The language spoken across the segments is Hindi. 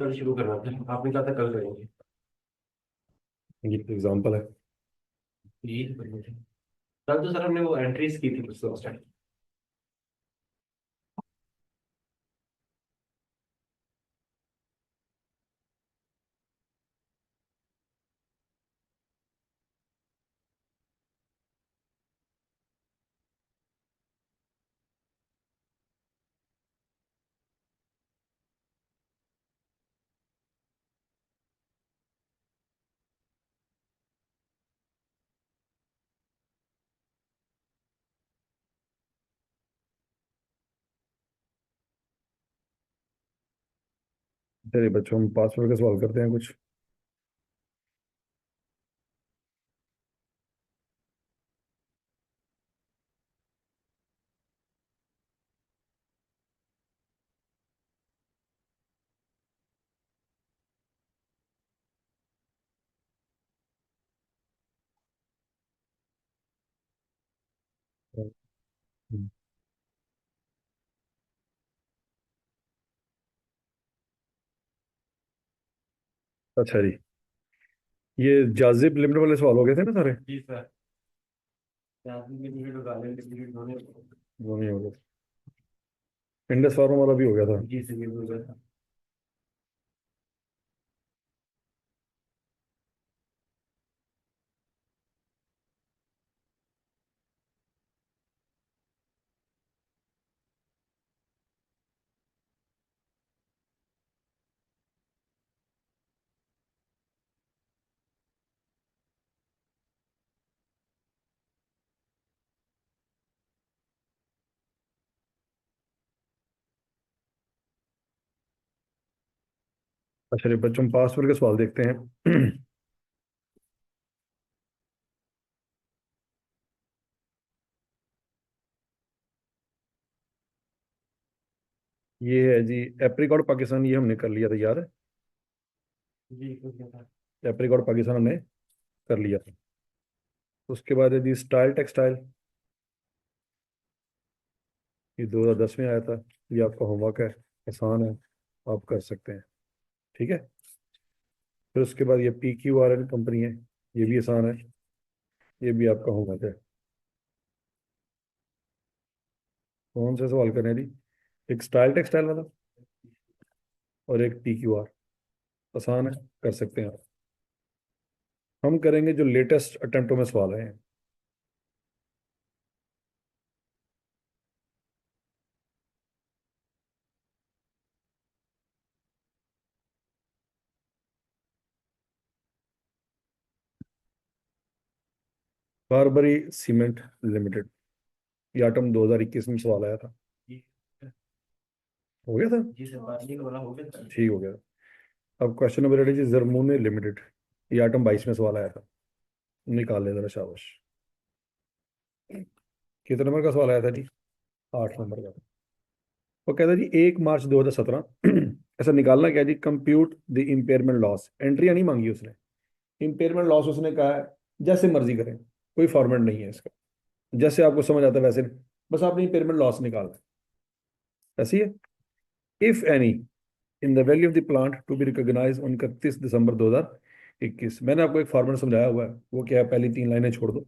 कल शुरू करना था, आपने कहा था कल करेंगे। ये एग्जाम्पल है। ये तो करना था। कल तो सर हमने वो एंट्रीज की थी कुछ लास्ट टाइम। चलिए बच्चों, हम पासवर्ड का सवाल करते हैं कुछ। अच्छा जी, ये जाजिब लिमिट वाले सवाल हो गए थे ना सारे। जी सर। लिमिटेड और गार्लिक लिमिटेड दोनों। वो नहीं हो गए। इंडस फार्मा वाला भी हो गया था। जी सर, ये भी हो गया था। अच्छा जी बच्चों, हम पासवर्ड के सवाल देखते हैं। ये है जी, एप्रिकॉट पाकिस्तान, ये हमने कर लिया था यार। जी हो गया था। एप्रिकॉट पाकिस्तान हमने कर लिया था। उसके बाद है जी स्टाइल टेक्सटाइल, ये 2010 में आया था। ये आपका होमवर्क है, आसान है, आप कर सकते हैं। ठीक है। फिर उसके बाद ये PQRN कंपनी है, ये भी आसान है, ये भी आपका होमवर्क है। कौन से सवाल करने हैं जी? एक स्टाइल टेक्सटाइल वाला और एक PQR। आसान है, कर सकते हैं आप। हम करेंगे जो लेटेस्ट अटेम्प्टों में सवाल आए हैं। बारबरी सीमेंट लिमिटेड, ये आइटम 2021 में सवाल आया था। जी। हो गया था। जी सर, गार्लिक वाला हो गया था। ठीक हो गया। अब क्वेश्चन नंबर 8 जी, जरमूने लिमिटेड, ये आइटम 22 में सवाल आया था। निकाल ले जरा, शाबाश। कितने नंबर का सवाल आया था जी? 8 नंबर का। वो कहता है जी 1 मार्च 2017। ऐसा निकालना क्या है जी? Compute the impairment loss. एंट्रियां नहीं मांगी उसने, इम्पेयरमेंट लॉस उसने कहा है। जैसे मर्जी करें, कोई फॉर्मेट नहीं है इसका, जैसे आपको समझ आता है वैसे। बस आपने इम्पेयरमेंट लॉस निकालना है, ऐसी है। If any, in the value of the plant to be recognise on 31 December 2021। मैंने आपको एक फॉर्मूला समझाया हुआ है, वो क्या है? पहली 3 लाइनें छोड़ दो।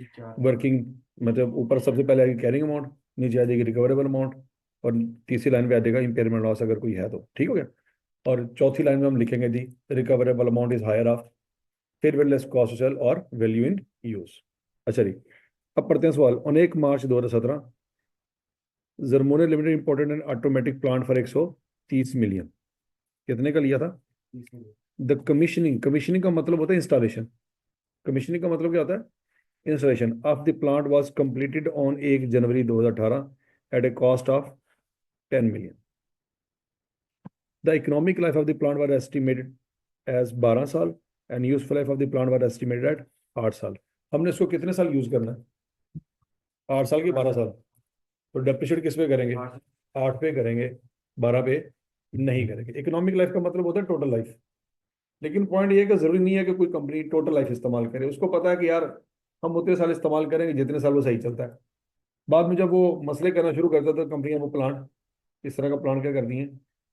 अच्छा। वर्किंग मतलब ऊपर सबसे पहले आएगी कैरिंग अमाउंट, नीचे आ जाएगी रिकवरेबल अमाउंट, और तीसरी लाइन पे आ जाएगा इम्पेयरमेंट लॉस अगर कोई है तो। ठीक हो गया। और चौथी लाइन में हम लिखेंगे the recoverable amount is higher of, फिर लेस कॉस्ट सेल और वैल्यू इन यूज। अच्छा जी, अब पढ़ते हैं सवाल। On 1 March 2017, Germone limited imported an automatic plant for 130 million. कितने का लिया था? द कमीशनिंग, कमीशनिंग का मतलब होता है इंस्टॉलेशन। कमीशनिंग का मतलब क्या होता है? Installation of the plant was completed on 1 January 2018 at a cost of 10 million. The economic life of the plant was estimated as 12 साल, and useful life of the plant was estimated at 8 साल। हमने इसको कितने साल यूज करना है? 8 साल की 12 साल? तो डेप्रिशिएट किस पे करेंगे? 8 पे करेंगे, 12 पे नहीं करेंगे। इकोनॉमिक लाइफ का मतलब होता है टोटल लाइफ। लेकिन पॉइंट ये है कि जरूरी नहीं है कि कोई कंपनी टोटल लाइफ इस्तेमाल करे। उसको पता है कि यार हम उतने साल इस्तेमाल करेंगे जितने साल वो सही चलता है। बाद में जब वो मसले करना शुरू करता है तो कंपनियां वो प्लांट, इस तरह का प्लांट क्या कर दी हैं,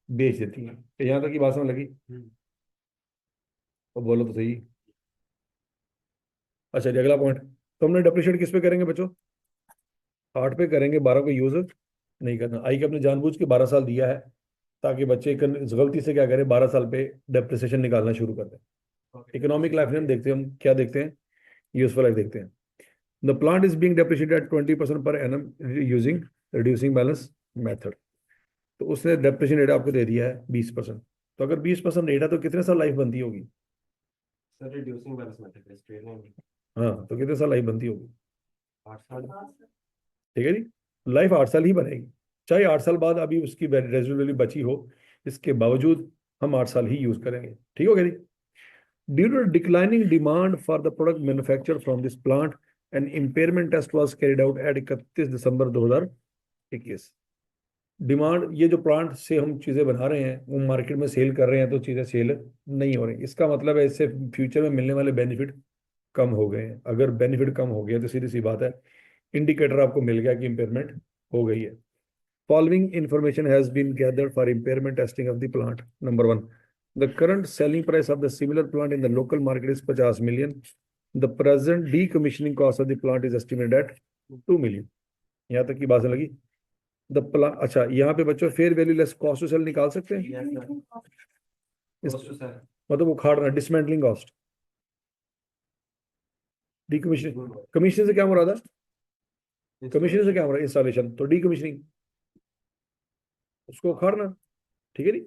बेच देती हैं। तो यहाँ तक की बात समझ लगी? हम्म। और बोलो तो सही। अच्छा जी, अगला पॉइंट। तो हमने डेप्रिशिएट किस पे करेंगे बच्चों? 8 पे करेंगे, 12 को यूज नहीं करना। आई के अपने जानबूझ के 12 साल दिया है ताकि बच्चे इस गलती से क्या करें, 12 साल पे डेप्रिसिएशन निकालना शुरू कर दें। ओके। इकोनॉमिक लाइफ में हम देखते हैं, हम क्या देखते हैं, यूजफुल लाइफ देखते हैं। The plant is being depreciated at 20% per annum using reducing balance method. तो उसने डेप्रिसिएशन रेट आपको दे दिया है 20%। तो अगर 20% रेट है तो कितने साल लाइफ बनती होगी? सर रिड्यूसिंग बैलेंस मेथड है स्ट्रेट लाइन। हाँ, तो कितने साल लाइफ बनती होगी? 8 साल। ठीक है जी। लाइफ 8 साल ही बनेगी, चाहे 8 साल बाद अभी उसकी रेजिडुअल वैल्यू बची हो, इसके बावजूद हम 8 साल ही यूज करेंगे। ठीक हो गया जी। Due to declining demand for the product manufacture from this plant, an impairment test was carried out at 31 December 2021। Demand, ये जो प्लांट से हम चीज़ें बना रहे हैं वो मार्केट में सेल कर रहे हैं, तो चीज़ें सेल नहीं हो रही। इसका मतलब है इससे फ्यूचर में मिलने वाले बेनिफिट कम हो गए हैं। अगर बेनिफिट कम हो गया तो सीधी सी बात है, इंडिकेटर आपको मिल गया कि इम्पेयरमेंट हो गई है। Following information has been gathered for impairment testing of the plant. Number 1, the current selling price of the similar plant in the local market is 50 million। The present decommissioning cost of the plant is estimated at 2 million। यहाँ तक की बात लगी? द प्ला अच्छा, यहाँ पे बच्चों fair value less cost to sell निकाल सकते हैं? Yes sir. इस कॉस्ट टू सर। मतलब उखाड़ना, डिसमेंटलिंग कॉस्ट। डीकमीशन, कमीशन से क्या मुराद है? कमीशन से क्या मुराद? इंस्टॉलेशन तो डीकमीशनिंग, उसको उखाड़ना। ठीक है जी।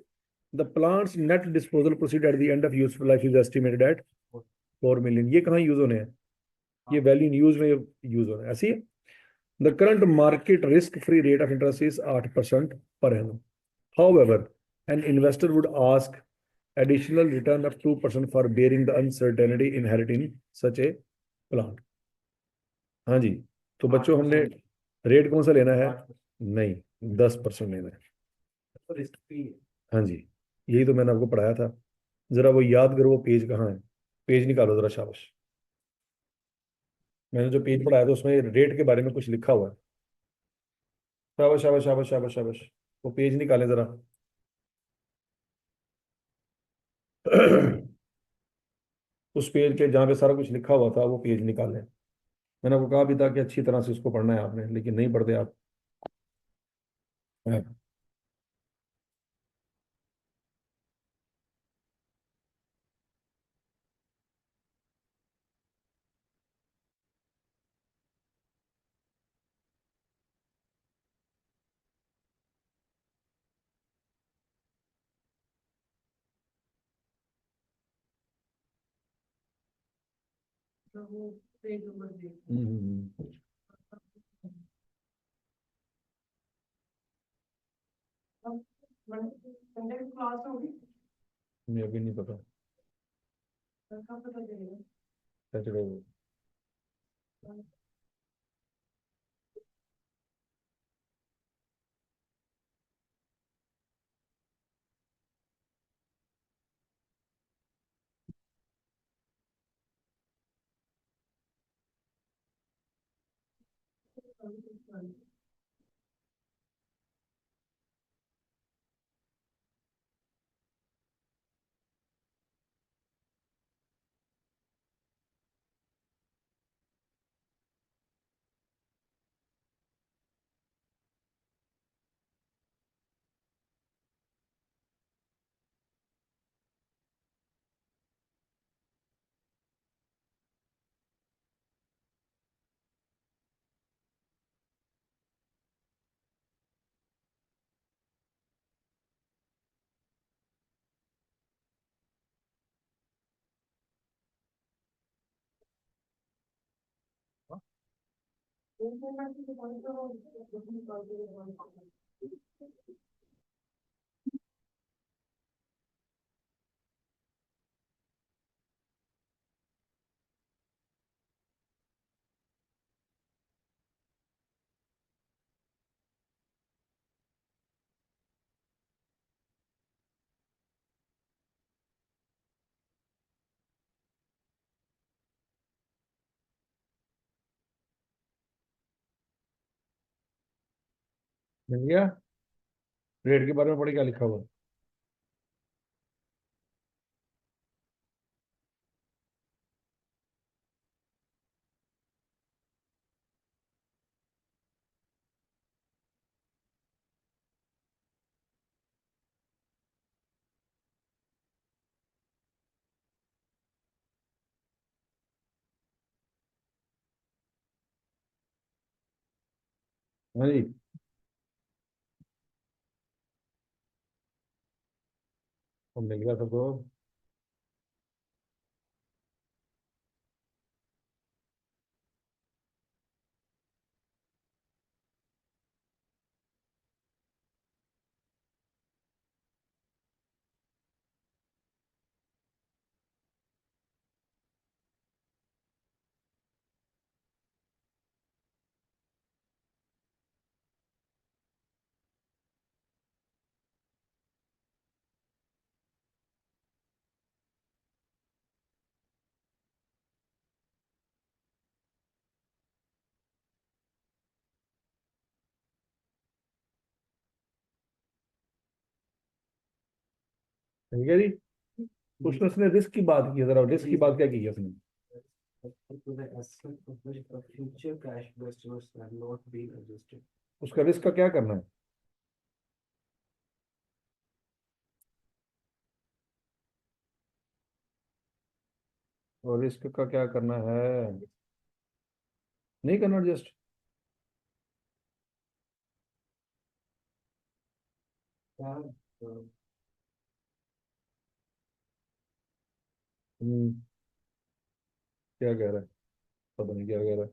The plant's net disposal proceed at the end of useful life is estimated at 4 million। ये कहाँ यूज होने हैं? ये वैल्यू इन यूज में यूज होना है, ऐसी है। The current market risk free rate of interest is 8% per annum. However, an investor would ask additional return of 2% for bearing the uncertainty inherent in such a plant। हाँ जी। तो बच्चों हमने 8%। रेट कौन सा लेना है? 8%। नहीं, 10% लेना है। तो रिस्क फ्री है। हाँ जी, यही तो मैंने आपको पढ़ाया था। जरा वो याद करो, वो पेज कहाँ है? पेज निकालो जरा, शाबाश। मैंने जो पेज पढ़ाया था उसमें रेट के बारे में कुछ लिखा हुआ है। शाबाश शाबाश शाबाश शाबाश शाबाश। वो पेज निकालें जरा। उस पेज पे जहाँ पे सारा कुछ लिखा हुआ था वो पेज निकालें। मैंने आपको कहा भी था कि अच्छी तरह से उसको पढ़ना है आपने, लेकिन नहीं पढ़ते आप। हाँ। हम्म। मुझे अभी नहीं पता। सैटरडे को। मिल गया? रेट के बारे में पढ़े क्या लिखा हुआ है? हाँ जी, अब मिल गया सबको। ठीक है जी। उसमें उसने रिस्क की बात की है, जरा रिस्क की बात क्या की है उसने? To the asset of which a future cash flows have not been adjusted. उसका रिस्क का क्या करना है? और रिस्क का क्या करना है? नहीं करना एडजस्ट? क्या हम्म, क्या कह रहा है? पता नहीं क्या कह रहा है।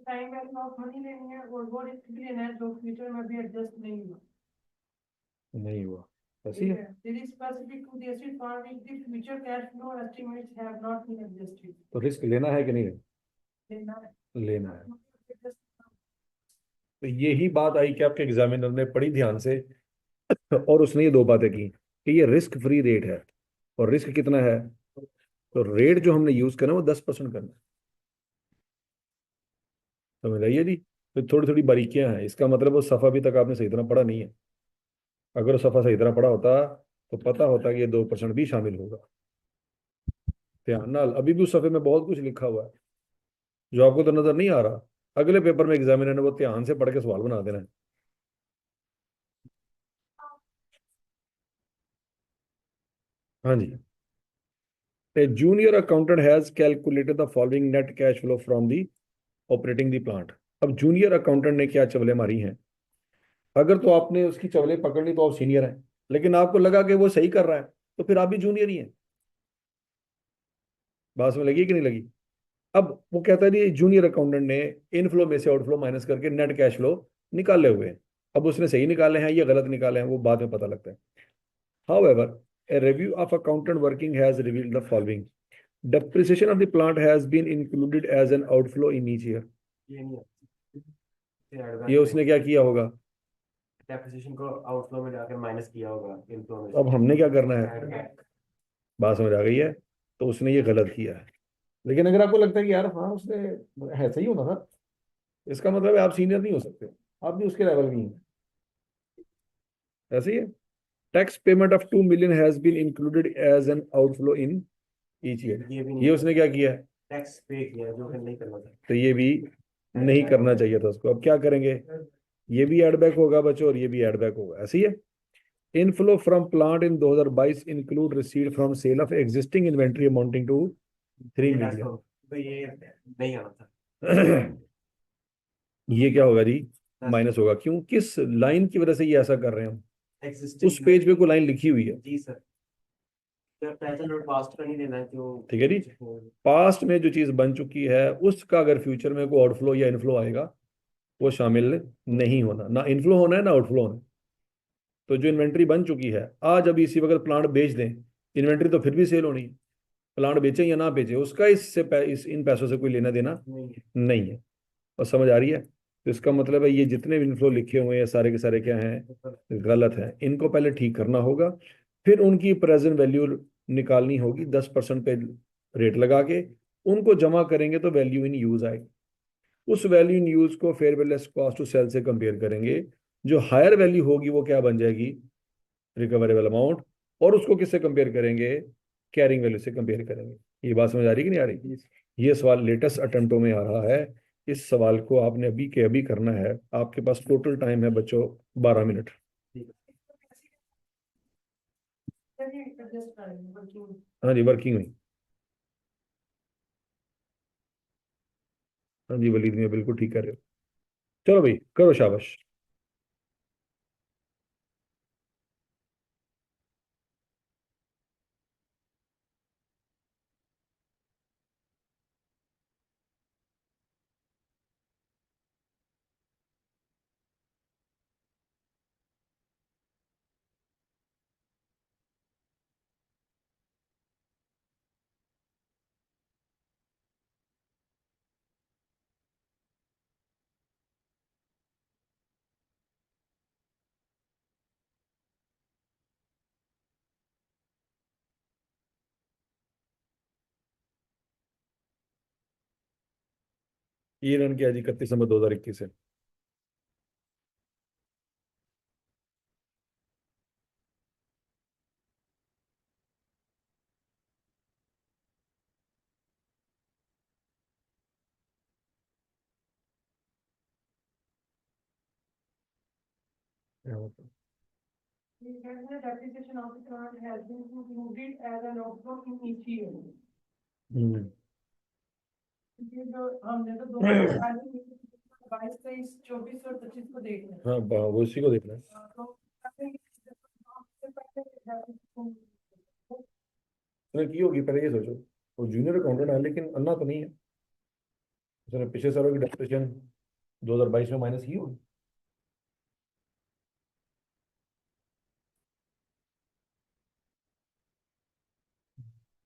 टाइम वैल्यू ऑफ मनी लेनी है और वो रिस्क भी लेना है जो फ्यूचर में भी एडजस्ट नहीं हुआ। नहीं हुआ, ऐसी ठीक है। है, this is specific to the asset for which the future cash flow estimates have not been adjusted. तो रिस्क लेना है कि नहीं लेना है। लेना है? तो यही बात आई कि आपके एग्जामिनर ने पढ़ी ध्यान से, और उसने ये दो बातें की कि ये रिस्क फ्री रेट है। और रिस्क कितना है? तो रेट जो हमने यूज करना है वो 10% करना है। समझ आइए जी। तो थोड़ी थोड़ी बारीकियां हैं, इसका मतलब वो सफा अभी तक आपने सही तरह पढ़ा नहीं है। अगर वो सफा सही तरह पढ़ा होता तो पता होता कि ये 2% भी शामिल होगा। ध्यान नाल अभी भी उस सफे में बहुत कुछ लिखा हुआ है जो आपको तो नजर नहीं आ रहा। अगले पेपर में एग्जामिनर ने वो ध्यान से पढ़ के सवाल बना देना है। हाँ जी। A junior accountant has calculated the following net cash flow from the operating the plant। अब जूनियर अकाउंटेंट ने क्या चवले मारी हैं? अगर तो आपने उसकी चवले पकड़ ली तो आप सीनियर हैं, लेकिन आपको लगा कि वो सही कर रहा है तो फिर आप भी जूनियर ही हैं। बात में लगी कि नहीं लगी? अब वो कहता है जी जूनियर अकाउंटेंट ने इनफ्लो में से आउटफ्लो माइनस करके नेट कैश फ्लो निकाले हुए हैं। अब उसने सही निकाले हैं या गलत निकाले हैं वो बाद में पता लगता है। However, a review of accountant working has revealed the following: depreciation of the plant has been included as an outflow in each year। ये नहीं ये उसने क्या किया होगा? डेप्रिसिएशन को आउटफ्लो में जाकर माइनस किया होगा इनफ्लो में अब हमने क्या करना है? से। बात समझ आ गई है? तो उसने ये गलत किया है। लेकिन अगर आपको लगता है कि यार हाँ उसने है सही होना था, इसका मतलब है आप सीनियर नहीं हो सकते, आप भी उसके लेवल की हैं। ऐसे ही है। Tax payment of 2 million has been included as an outflow in each year. ये भी ये नहीं उसने क्या किया है? टैक्स पे किया जो कि नहीं करना था। तो ये भी नहीं करना चाहिए था उसको। अब क्या करेंगे? ये भी एड बैक होगा बच्चों और ये भी एड बैक होगा। ऐसी है। Inflow from plant in 2022 include receipt from sale of existing inventory amounting to 3 ये टैक्स million। तो ये नहीं आना था। ये क्या होगा जी? दस माइनस होगा। क्यों? किस लाइन की वजह से ये ऐसा कर रहे हैं हम? उस एग्जिस्टिंग पेज पे कोई लाइन लिखी हुई है। जी सर। तो प्रेजेंट और पास्ट का नहीं देना है जो ठीक है जी। पास्ट में जो चीज बन चुकी है उसका अगर फ्यूचर में कोई आउटफ्लो या इनफ्लो आएगा वो शामिल नहीं होना। ना इनफ्लो होना है ना आउटफ्लो होना है। तो जो इन्वेंट्री बन चुकी है, आज अभी इसी वक्त प्लांट बेच दें, इन्वेंट्री तो फिर भी सेल होनी है। प्लांट बेचें या ना बेचें उसका इससे इन पैसों से कोई लेना देना नहीं है। नहीं है। और समझ आ रही है? तो इसका मतलब है ये जितने भी इनफ्लो लिखे हुए हैं सारे के सारे क्या हैं? गलत हैं। इनको पहले ठीक करना होगा, फिर उनकी प्रेजेंट वैल्यू निकालनी होगी 10% पे रेट लगा के। उनको जमा करेंगे तो वैल्यू इन यूज आएगी। उस वैल्यू इन यूज को fair value cost to sell से कंपेयर करेंगे। जो हायर वैल्यू होगी वो क्या बन जाएगी? Recoverable amount. और उसको किससे कंपेयर करेंगे? कैरिंग वैल्यू से कंपेयर करेंगे। ये बात समझ आ रही कि नहीं आ रही? ये सवाल लेटेस्ट अटेम्प्टों में आ रहा है। इस सवाल को आपने अभी के अभी करना है। आपके पास टोटल टाइम है बच्चों 12 मिनट। चलिए एडजस्ट करेंगे वर्किंग। हाँ जी वर्किंग हुई। हाँ जी वलीद में बिल्कुल ठीक कर रहे हो। चलो भाई करो शाबाश। ये रन किया जी 31 नवंबर 2021 से। Depreciation of the plant has been included as an outflow in each year. हम्म। ये जो हमने तो 2022, 23, 24 और 25 को देख रहे हैं। हाँ वो उसी को देखना है। तो उसने की होगी पहले ये सोचो। वो जूनियर अकाउंटेंट है लेकिन अन्ना तो नहीं है। उसने पिछले सालों की डेप्रिसिएशन 2022 में माइनस की होगी।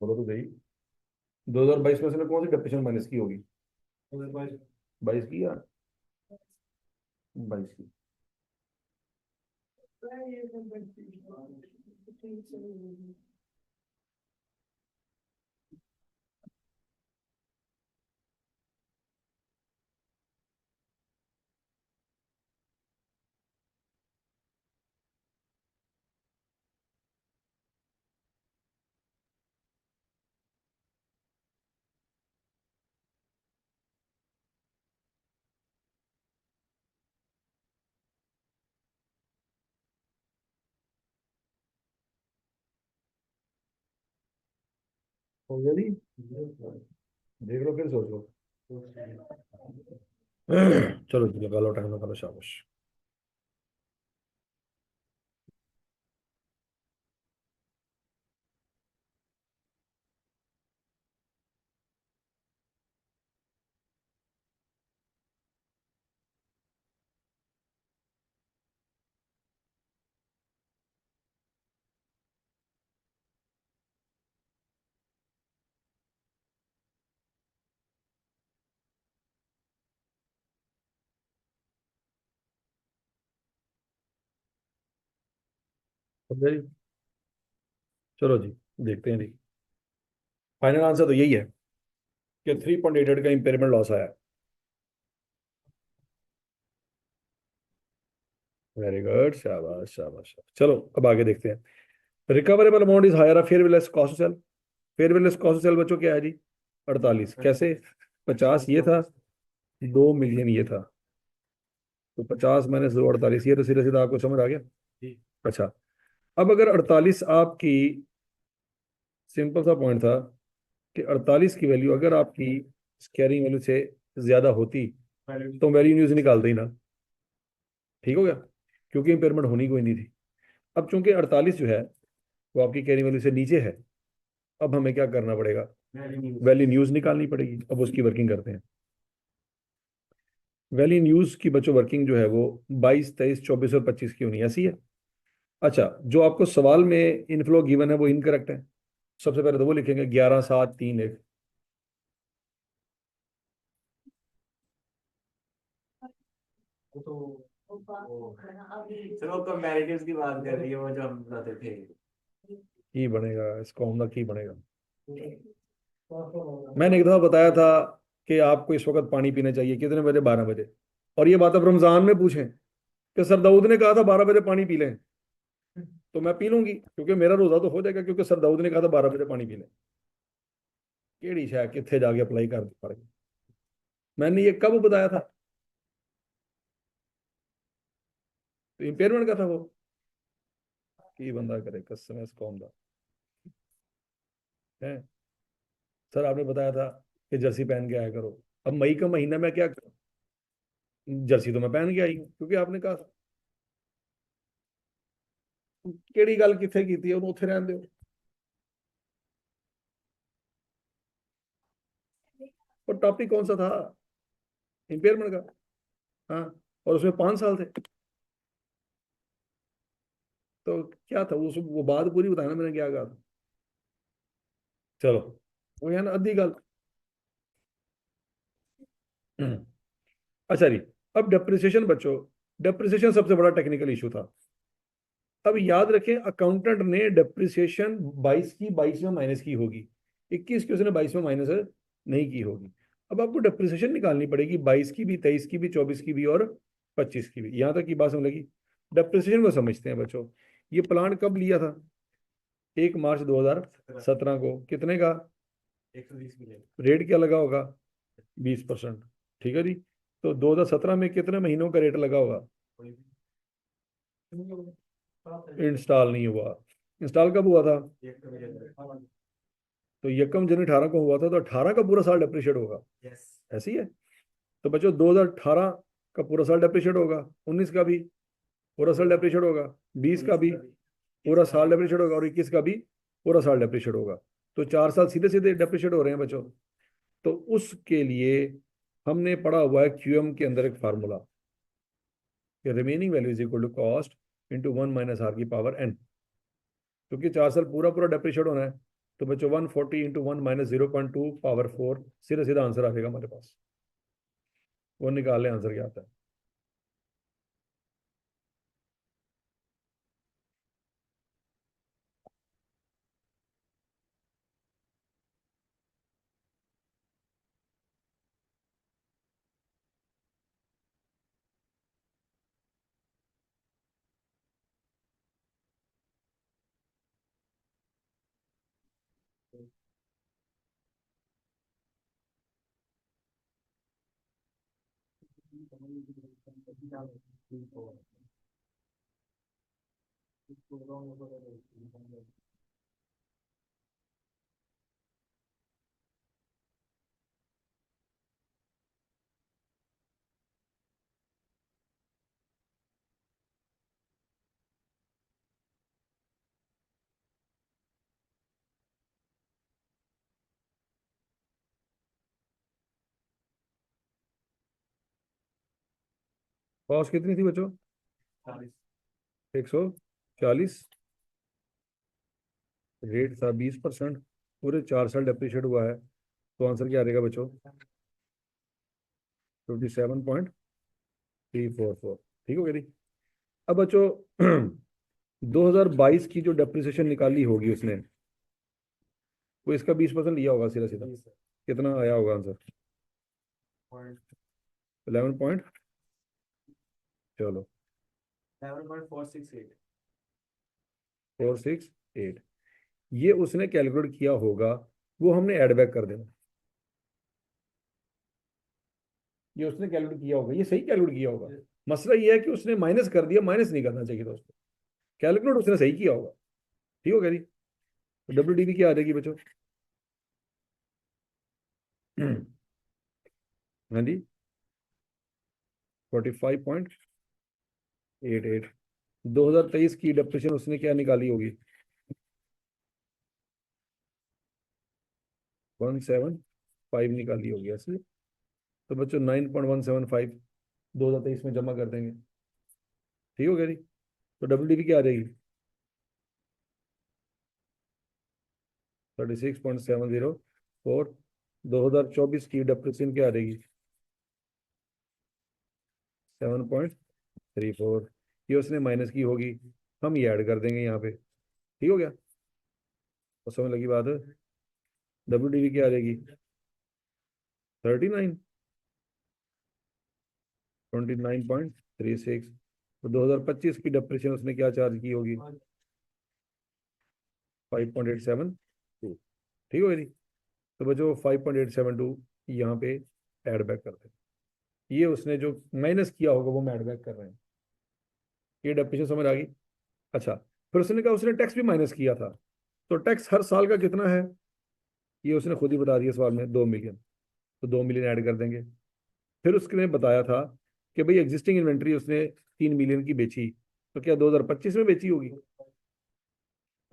बोलो तो सही। 2022 में उसने कौन सी डेप्रिसिएशन माइनस की होगी? 22 की या 22 की? हो गया जी। देख लो फिर सोच लो। चलो जी लगा लो टाइम लगा लो शाबाश। हो गया जी। चलो जी देखते हैं जी। फाइनल आंसर तो यही है कि 3.88 का इम्पेयरमेंट लॉस आया। वेरी गुड शाबाश शाबाश शाबाश। चलो अब आगे देखते हैं। Recoverable amount is higher fair less cost sell. Fair less cost sell बच्चों क्या है जी? 48। कैसे? 50 ये था, 2 मिलियन ये था, तो 50 माइनस 2 48। ये तो सीधा सीधा आपको समझ आ गया। अच्छा अब अगर 48 आपकी, सिंपल सा पॉइंट था कि 48 की वैल्यू अगर आपकी कैरिंग वैल्यू से ज्यादा होती तो वैल्यू न्यूज निकालते ही ना। ठीक हो गया, क्योंकि इंपेयरमेंट होनी कोई नहीं थी। अब चूंकि 48 जो है वो आपकी कैरिंग वैल्यू से नीचे है, अब हमें क्या करना पड़ेगा? वैल्यू न्यूज निकालनी पड़ेगी। अब उसकी वर्किंग करते हैं। वैल्यू न्यूज की बच्चों वर्किंग जो है वो 22, 23, 24 और 25 की होनी ऐसी है। अच्छा जो आपको सवाल में इनफ्लो गिवन है वो इनकरेक्ट है। सबसे पहले तो वो लिखेंगे 11, 7, 3, 1। तो चलो कंपैरेटिव्स की बात कर रही है वो जो हम बताते थे। की बनेगा इसको हम की बनेगा। मैंने एक दफा बताया था कि आपको इस वक्त पानी पीना चाहिए कितने बजे? 12 बजे। और ये बात अब रमजान में पूछें कि सर दाऊद ने कहा था 12 बजे पानी पी लें, तो मैं पी लूंगी क्योंकि मेरा रोजा तो हो जाएगा, क्योंकि सर दाऊद ने कहा था 12 बजे पानी पी लें। केड़ी शायद कितने जाके अप्लाई कर पड़ेगी। मैंने ये कब बताया था? तो इम्पेयरमेंट का था वो। की बंदा करे कसम इस कौम का। है। सर आपने बताया था कि जर्सी पहन के आया करो, अब मई का महीना में क्या करूं? जर्सी तो मैं पहन के आई हूँ क्योंकि आपने कहा था। केड़ी गल किथे की थी उन्होंने उत्थे रहन दो। और टॉपिक कौन सा था? इम्पेयरमेंट का। हाँ, और उसमें 5 साल थे। तो क्या था उस वो बात पूरी बताना मैंने क्या कहा था। चलो, वो है ना अद्धी गल। अच्छा जी, अब डेप्रिसिएशन बच्चों, डेप्रिसिएशन सबसे बड़ा टेक्निकल इशू था। अब याद रखें, अकाउंटेंट ने डेप्रिसिएशन 22 की 22 में माइनस की होगी, 21 की उसने 22 में माइनस नहीं की होगी। अब आपको डेप्रिसिएशन निकालनी पड़ेगी 22 की भी, 23 की भी, 24 की भी और 25 की भी। यहां तक की बात समझ लगी? डेप्रिसिएशन को समझते हैं बच्चों। ये प्लान कब लिया था? 1 मार्च 2017 को। कितने का? 120 मिलियन। रेट क्या लगा होगा? 20%। ठीक है जी। तो 2017 में कितने महीनों का रेट लगा होगा? इंस्टॉल नहीं हुआ। इंस्टॉल कब हुआ था? तो यकम जनवरी 18 को हुआ था, तो 18 का पूरा साल डेप्रिशिएट होगा। ऐसी है। तो बच्चों 2018 का पूरा साल डेप्रिशिएट होगा, 19 का भी पूरा साल डेप्रिशिएट होगा, 20 का भी पूरा साल डेप्रिशिएट होगा और 21 का भी पूरा साल डेप्रिशिएट होगा। तो 4 साल सीधे सीधे डेप्रिशिएट हो रहे हैं बच्चों। तो उसके लिए हमने पढ़ा हुआ है क्यूएम के अंदर एक formula, remaining value is equal to cost into 1 - r⁻n। क्योंकि 4 साल पूरा पूरा डेप्रिशिएट होना है, तो बच्चों 140 इंटू 1 - 0.2 ⁻⁴ सीधा सीधा आंसर आ जाएगा हमारे पास। वो निकाल लें आंसर क्या आता है। कॉस्ट कितनी थी बच्चों? 140। रेट था 20%, पूरे 4 साल डेप्रिशिएट हुआ है, तो आंसर क्या आ जाएगा बच्चों? 57.344। ठीक हो गया जी। अब बच्चों 2022 की जो डेप्रिसिएशन निकाली होगी उसने, वो इसका 20% लिया होगा सीधा सीधा। कितना आया होगा आंसर? 11 पॉइंट, चलो 7.468। 468। ये उसने कैलकुलेट किया होगा, वो हमने ऐड बैक कर देना। ये उसने कैलकुलेट किया होगा, ये सही कैलकुलेट किया होगा। मसला ये है कि उसने माइनस कर दिया, माइनस नहीं करना चाहिए दोस्तों। कैलकुलेट उसने सही किया होगा। ठीक हो गया जी। WDV क्या आ जाएगी बच्चों? हाँ जी, 45.88। 2023 की डेप्रिसिएशन उसने क्या निकाली होगी? 175 निकाली होगी ऐसे। तो बच्चों 9.175 2023 में जमा कर देंगे। ठीक हो गया जी। तो WDV क्या आ जाएगी? 36.704। 2024 की डेप्रिसिएशन क्या आ जाएगी? 7.34। ये उसने माइनस की होगी, हम ये ऐड कर देंगे यहाँ पे। ठीक हो गया, तो समझ लगी बात है। WDV क्या आ जाएगी? 39, 29.36। तो 2025 की डेप्रिसिएशन उसने क्या चार्ज की होगी? 5.872। ठीक हो गई। तो बच्चों 5.872 यहाँ पे ऐड बैक करते हैं। ये उसने जो माइनस किया होगा वो हम ऐड बैक कर रहे हैं। ये डेप्रिसिएशन समझ आ गई? अच्छा, फिर उसने कहा उसने टैक्स भी माइनस किया था। तो टैक्स हर साल का कितना है? ये उसने खुद ही बता दिया सवाल में, 2 मिलियन, तो 2 मिलियन ऐड कर देंगे। फिर उसने बताया था कि भाई एग्जिस्टिंग इन्वेंट्री उसने 3 मिलियन की बेची, तो क्या 2025 में बेची होगी,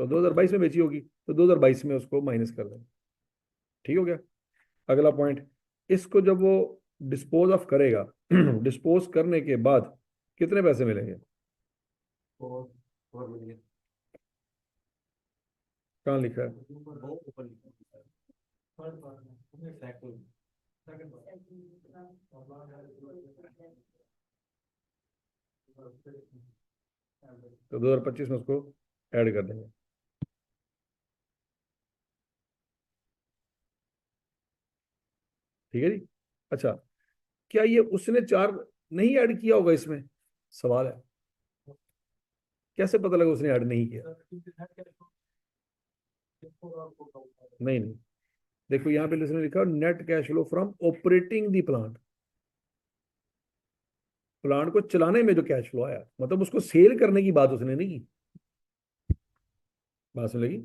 तो 2022 में बेची होगी, तो 2022 में उसको माइनस कर देंगे। ठीक हो गया। अगला पॉइंट, इसको जब वो डिस्पोज ऑफ करेगा डिस्पोज करने के बाद कितने पैसे मिलेंगे? 4 4 मिलियन। कहाँ लिखा है? वो ऊपर लिखा है सर। थर्ड पार्ट में सेकंड सेकंड तो 2025 में उसको ऐड कर देंगे। ठीक है जी। अच्छा, क्या ये उसने 4 नहीं ऐड किया होगा इसमें, सवाल है। कैसे पता लगा उसने ऐड नहीं किया? नहीं नहीं, देखो यहाँ पे उसने लिखा net cash flow from operating the plant, plant को चलाने में जो कैश फ्लो आया, मतलब उसको सेल करने की बात उसने नहीं की। बात समझ लगी?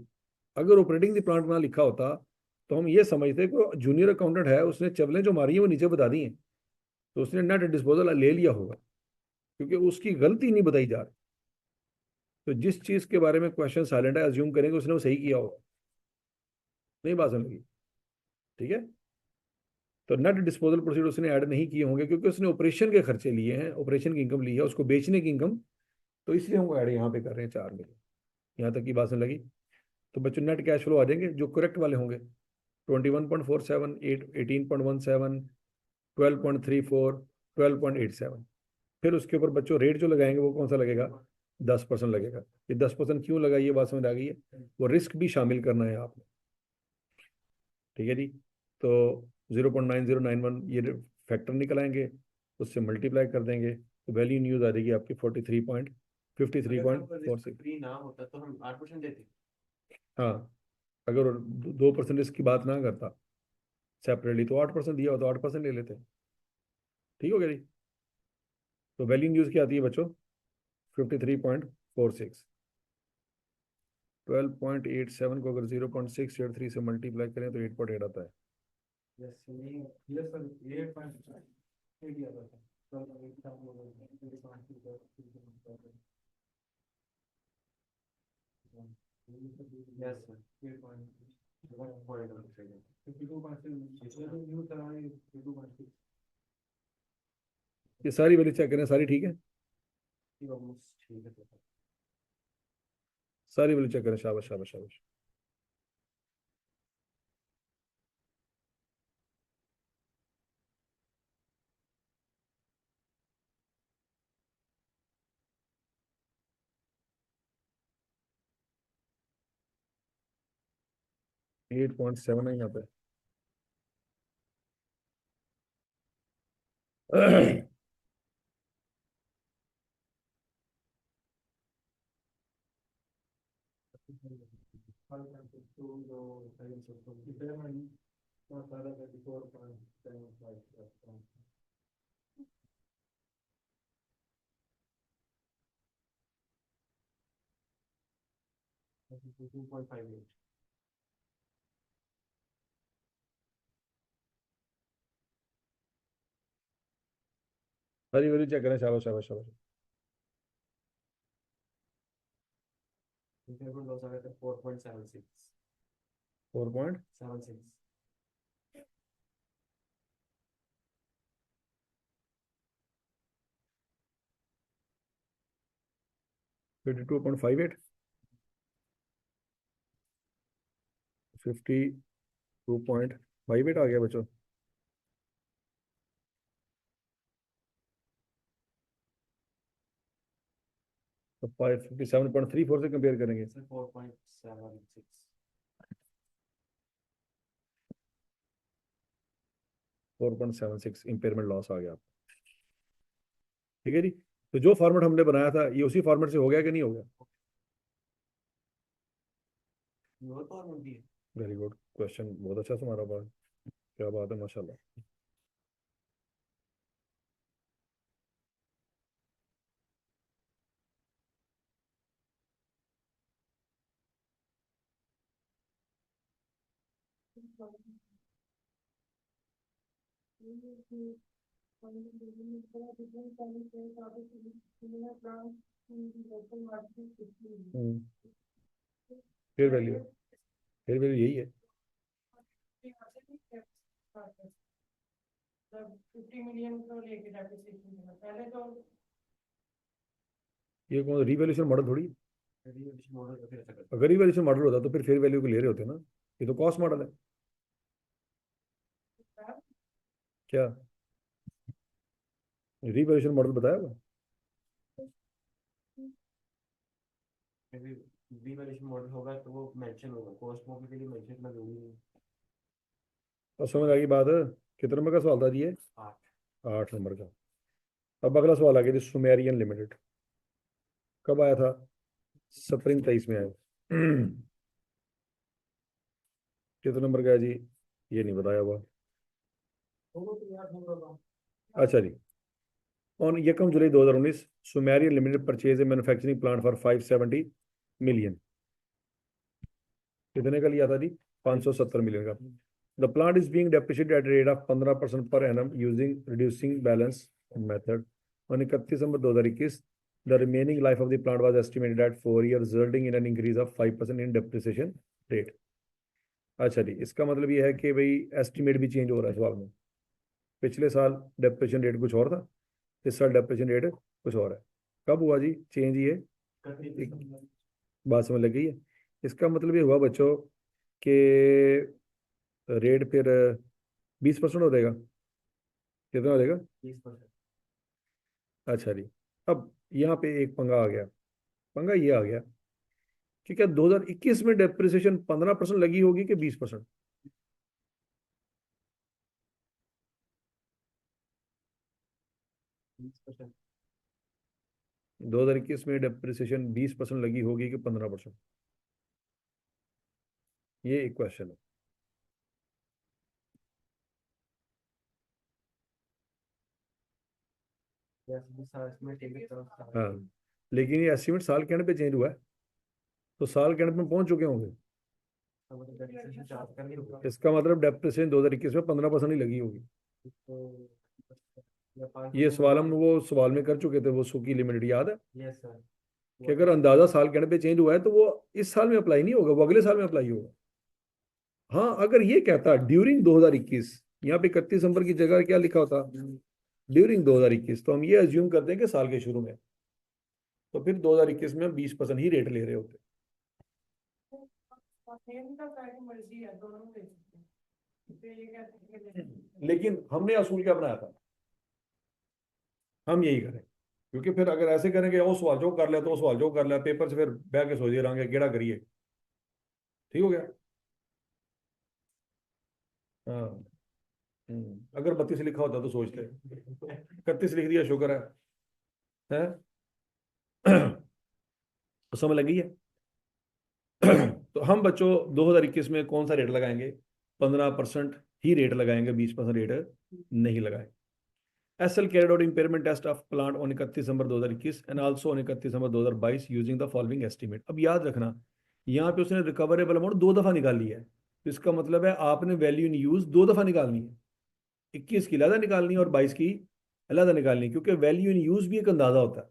अगर ऑपरेटिंग दी प्लांट ना लिखा होता तो हम ये समझते कि जूनियर अकाउंटेंट है, उसने चवलें जो मारी हैं वो नीचे बता दी हैं, तो उसने नेट डिस्पोजल ले लिया होगा, क्योंकि उसकी गलती नहीं बताई जा रही। तो जिस चीज के बारे में क्वेश्चन साइलेंट है, अज्यूम करेंगे उसने वो सही किया होगा। नहीं बात समझ लगी? ठीक है। तो नेट डिस्पोजल प्रोसीड उसने ऐड नहीं किए होंगे, क्योंकि उसने ऑपरेशन के खर्चे लिए हैं, ऑपरेशन की इनकम ली है, उसको बेचने की इनकम, तो इसलिए हम ऐड यहाँ पे कर रहे हैं 4 मिलियन। यहाँ तक की बात समझ लगी? तो बच्चों नेट कैश फ्लो आ जाएंगे जो करेक्ट वाले होंगे, 21.47, 18.17, 12.34, 12.87। फिर उसके ऊपर बच्चों रेट जो लगाएंगे वो कौन सा लगेगा? 10% लगेगा। ये 10% क्यों लगा, ये बात समझ आ गई है? वो रिस्क भी शामिल करना है आपने। ठीक है जी। तो 0.9091 ये फैक्टर निकल आएंगे, उससे मल्टीप्लाई कर देंगे, तो वैल्यू न्यूज आ जाएगी आपकी 43.53.46। फ्री ना होता तो हम 8% देते। हाँ, अगर 2% इसकी बात ना करता सेपरेटली, तो 8% दिया हो तो 8% ले लेते। ठीक हो गया जी। तो वैल्यू न्यूज क्या आती है बच्चों? 53.46। 12.87 को अगर 0.683 से मल्टीप्लाई करें तो 8.8 आता है। यस नहीं, यस सर, 8.8 दिया था सर। तो एक काम हो गया, 8.8 यस सर, 8.1 52.6 न्यू कराने 52.6 ये सारी वैल्यू चेक करें, सारी ठीक है? ऑलमोस्ट ठीक है सर। सारी वैल्यू चेक करें, शाबाश शाबाश शाबाश। एट पॉइंट सेवन है यहाँ पे। सारी वैल्यू चेक करें, शाबाश शाबाश शाबाश। लॉस आ गया था 4.76 4.56। 52.58 आ गया बच्चों। तो 57.34 से कंपेयर करेंगे। 4.76 4.76 इम्पेयरमेंट लॉस आ गया। ठीक है जी। तो जो फॉर्मेट हमने बनाया था ये उसी फॉर्मेट से हो गया कि नहीं हो गया? वेरी गुड क्वेश्चन, बहुत अच्छा तुम्हारा बात, क्या बात है माशाल्लाह। हम्म, फिर वैल्यू यही है। 50 मिलियन को लेके डेप्रिसिएशन पहले तो ये कौन रिवैल्यूएशन मॉडल थोड़ी है। रिवैल्यूएशन मॉडल तो फिर ऐसा करते अगर रिवैल्यूएशन मॉडल होता तो फिर फेयर वैल्यू को ले रहे होते ना। ये तो कॉस्ट मॉडल है। क्या रिवैल्यूएशन मॉडल बताया होगा। हैं। रिवैल्यूएशन मॉडल होगा तो वो मेंशन होगा, कॉस्ट मॉडल के लिए मेंशन करना जरूरी नहीं है। और समझ आ गई बात। कितने नंबर का सवाल था जी ये। 8। 8 नंबर का। अब अगला सवाल आ गया जी, सुमेरियन लिमिटेड कब आया था। स्प्रिंग 23 में आया। कितने नंबर का है जी, ये नहीं बताया हुआ। अच्छा जी, on 1 July 2019 Sumerian limited purchase a manufacturing plant for 570 मिलियन। कितने का लिया था जी, 570 मिलियन का। The plant is being depreciated at rate of 15% per annum using reducing balance method. On 31 December 2021 the remaining life of the plant was estimated at 4 years resulting in an increase of 5% in depreciation rate. अच्छा जी, इसका मतलब ये है कि भाई एस्टिमेट भी चेंज हो रहा है सवाल में। पिछले साल डेप्रिसिएशन रेट कुछ और था, इस साल डेप्रिसिएशन रेट कुछ और है। कब हुआ जी चेंज ये, एक बात समझ लग गई है। इसका मतलब ये हुआ बच्चों कि रेट फिर 20% हो जाएगा। कितना हो जाएगा। 20%। अच्छा जी, अब यहाँ पे एक पंगा आ गया। पंगा ये आ गया कि क्या 2021 में डेप्रिसिएशन 15% लगी होगी कि 20%। 20%। 2021 में डेप्रिसिएशन 20% लगी होगी कि 15%, ये एक क्वेश्चन है। जैसे भी साल में टिकट तरफ हाँ, लेकिन ये एस्टिमेट साल के एंड पे चेंज हुआ है, तो साल के एंड में पहुंच चुके होंगे। मतलब डेप्रिसिएशन चार्ज करनी होगा इसका मतलब डेप्रिसिएशन 2021 में 15% ही लगी होगी। तो या ये 5% सवाल हम वो सवाल में कर चुके थे, वो सुकी लिमिटेड याद है यस सर। कि अगर अंदाजा साल के एंड पे चेंज हुआ है तो वो इस साल में अप्लाई नहीं होगा, वो अगले साल में अप्लाई होगा। हाँ, अगर ये कहता ड्यूरिंग 2021, यहाँ पे 31 दिसंबर की जगह क्या लिखा होता ड्यूरिंग 2021, तो हम ये अज्यूम करते हैं कि साल के शुरू में, तो फिर 2021 में 20% ही रेट ले रहे होते। मर्जी है, दोनों ले सकते हैं। तो ये कहते हैं लेकिन हमने असूल क्या बनाया था, हम यही करें, क्योंकि फिर अगर ऐसे करेंगे वो सवाल जो कर ले तो सवाल जो कर ले पेपर से फिर बह के सोचे रहेंगे केड़ा करिए। ठीक हो गया। हाँ। अगर 32 लिखा होता तो सोचते, 31 लिख दिया, शुक्र है। तो समझ लगी है। तो हम बच्चों 2021 में कौन सा रेट लगाएंगे, 15% ही रेट लगाएंगे, 20% रेट नहीं लगाएंगे। SL carried out impairment test of plant on 31 December 2021 and also on 31 December 2022 using the following estimate. अब याद रखना, यहाँ पे उसने रिकवरेबल अमाउंट 2 दफा निकाल लिया है, तो इसका मतलब है आपने वैल्यू इन यूज 2 दफा निकालनी है। 21 की अलहदा निकालनी है और 22 की अलहदा निकालनी है, क्योंकि वैल्यू इन यूज भी एक अंदाजा होता है।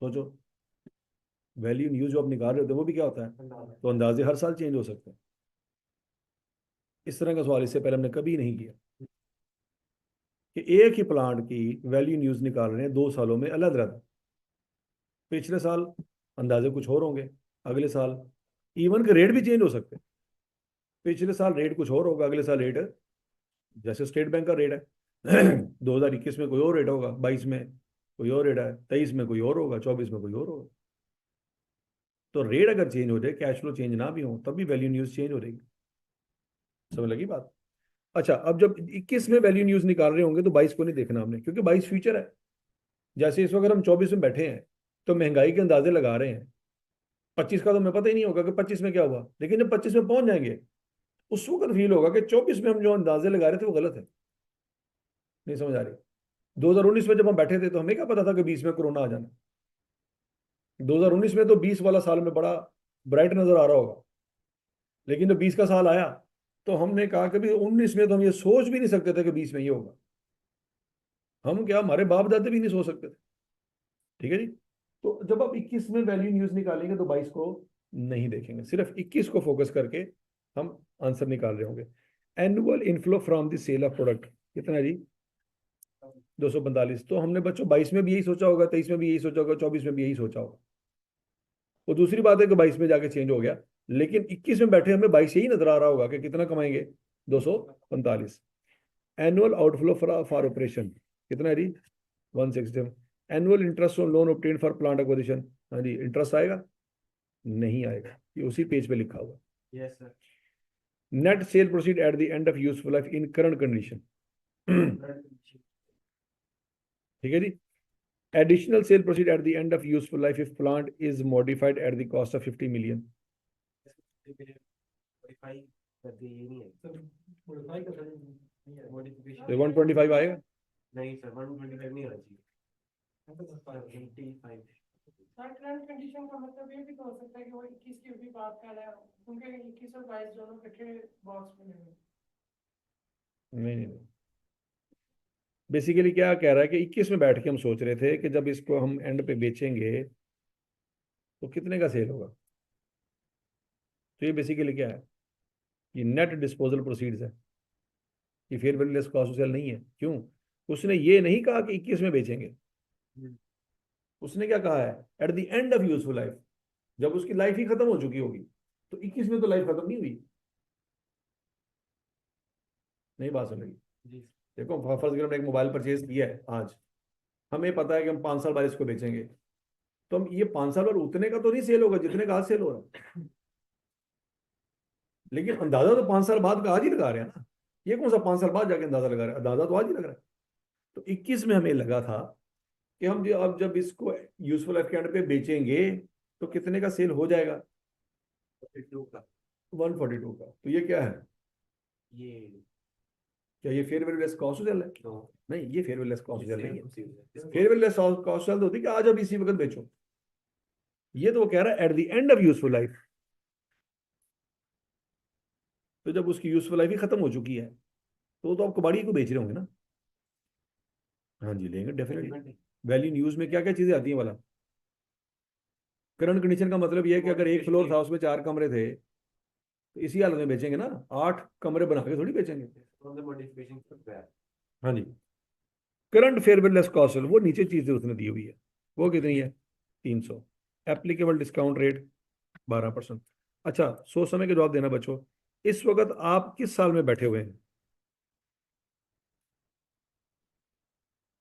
सोचो, वैल्यू इन यूज जो आप निकाल रहे होते हैं वो भी क्या होता है, तो अंदाजे हर साल चेंज हो सकते हैं। इस तरह का सवाल इससे पहले हमने कभी नहीं किया कि एक ही प्लांट की वैल्यू इन यूज निकाल रहे हैं 2 सालों में अलग अलग। पिछले साल अंदाजे कुछ और होंगे, अगले साल इवन के रेट भी चेंज हो सकते हैं। पिछले साल रेट कुछ और होगा, अगले साल रेट जैसे स्टेट बैंक का रेट है 2021 में कोई और रेट होगा, 22 में कोई और रेट है, 23 में कोई और होगा, 24 में कोई और होगा। तो रेट अगर चेंज हो जाए, कैश फ्लो चेंज ना भी हो, तब भी वैल्यू न्यूज चेंज हो जाएगी। समझ लगी बात। अच्छा, अब जब 21 में वैल्यू न्यूज निकाल रहे होंगे तो 22 को नहीं देखना हमने, क्योंकि 22 फ्यूचर है। जैसे इस वक्त हम 24 में बैठे हैं तो महंगाई के अंदाजे लगा रहे हैं, 25 का तो हमें पता ही नहीं होगा कि 25 में क्या हुआ, लेकिन जब 25 में पहुंच जाएंगे उस वक्त फील होगा कि 24 में हम जो अंदाजे लगा रहे थे वो गलत है। नहीं समझ आ रही। 2019 में जब हम बैठे थे तो हमें क्या पता था कि 20 में कोरोना आ जाना। 2019 में तो 20 वाला साल में बड़ा ब्राइट नजर आ रहा होगा, लेकिन जब 20 का साल आया तो हमने कहा कभी 19 में तो हम ये सोच भी नहीं सकते थे कि 20 में ये होगा। हम क्या, हमारे बाप दादा भी नहीं सोच सकते थे। ठीक है जी। तो जब आप 21 में वैल्यू न्यूज निकालेंगे तो 22 को नहीं देखेंगे, सिर्फ 21 को फोकस करके हम आंसर निकाल रहे होंगे। Annual inflow from the sale of product कितना है जी? 245। तो हमने बच्चों 22 में भी यही सोचा होगा, 23 में भी यही सोचा होगा, 24 में भी यही सोचा होगा। वो दूसरी बात है कि 22 में जाके चेंज हो गया, लेकिन 21 में बैठे हमें 22 यही नजर आ रहा होगा कि कितना कमाएंगे, 245। एनुअल आउटफ्लो फॉर ऑपरेशन कितना है जी? 160। Annual interest on loan obtain for plant acquisition, हाँ जी, इंटरेस्ट आएगा? नहीं आएगा, ये उसी पेज पे लिखा हुआ। Yes sir. Net sale proceed at the end of useful life in current condition. ठीक है जी। Additional sale proceed at the end of useful life if plant is modified at the cost of 50 million. Modify कर दिए, ये नहीं है मॉडिफाई कर सकते मॉडिफिकेशन। तो 125 आएगा? नहीं सर, 125 नहीं आना चाहिए, 75। करंट कंडीशन का मतलब ये भी तो हो सकता है कि वो 21 की भी बात कर रहा है, क्योंकि 21 और 22 दोनों इकट्ठे बॉक्स में नहीं। नहीं नहीं, बेसिकली क्या कह रहा है कि 21 में बैठ के हम सोच रहे थे कि जब इसको हम एंड पे बेचेंगे तो कितने का सेल होगा। तो ये बेसिकली क्या है, ये नेट डिस्पोजल प्रोसीड्स है, ये fair value less cost of sale नहीं है। क्यों? उसने ये नहीं कहा कि 21 में बेचेंगे, उसने क्या कहा है, eight the end of useful life, जब उसकी लाइफ ही खत्म हो चुकी होगी। तो 21 में तो लाइफ खत्म नहीं हुई। नहीं बात समझी? जी देखो फर्स्ट हमने एक मोबाइल परचेज किया है आज, हमें पता है कि हम 5 साल बाद इसको बेचेंगे, तो हम ये 5 साल बाद उतने का तो नहीं सेल होगा जितने का आज सेल हो रहा है, लेकिन अंदाजा तो 5 साल बाद का आज ही लगा रहे हैं ना। ये कौन सा 5 साल बाद जाके अंदाजा लगा रहे हैं, अंदाजा तो आज ही लग रहा है। तो 21 में हमें लगा था कि हम जो अब जब इसको यूजफुल लाइफ के एंड पे बेचेंगे तो कितने का सेल हो जाएगा, 42 का। 142 का। तो ये क्या है, ये क्या ये fair value less cost sell है? तो नहीं, ये fair value less cost sell नहीं है। इसको fair value less cost sell तो होती है कि आज अब इसी वक्त बेचो। ये तो वो कह रहा है eight the end of useful life. तो जब उसकी यूजफुल लाइफ ही खत्म हो चुकी है तो आप कबाड़ी को बेच रहे होंगे ना। हाँ जी, लेंगे डेफिनेटली। वैल्यू न्यूज में क्या क्या चीजें आती हैं वाला। करंट कंडीशन का मतलब ये है कि अगर एक फ्लोर था उसमें 4 कमरे थे तो इसी हालत में बेचेंगे ना, 8 कमरे बना के थोड़ी बेचेंगे। मॉडिफिकेशन करता है। हाँ जी। Current fair value less cost वो नीचे चीजें उसने दी हुई है, वो कितनी है, 300। Applicable discount rate 12%। अच्छा, सोच समय के जवाब देना बच्चों। इस वक्त आप किस साल में बैठे हुए हैं?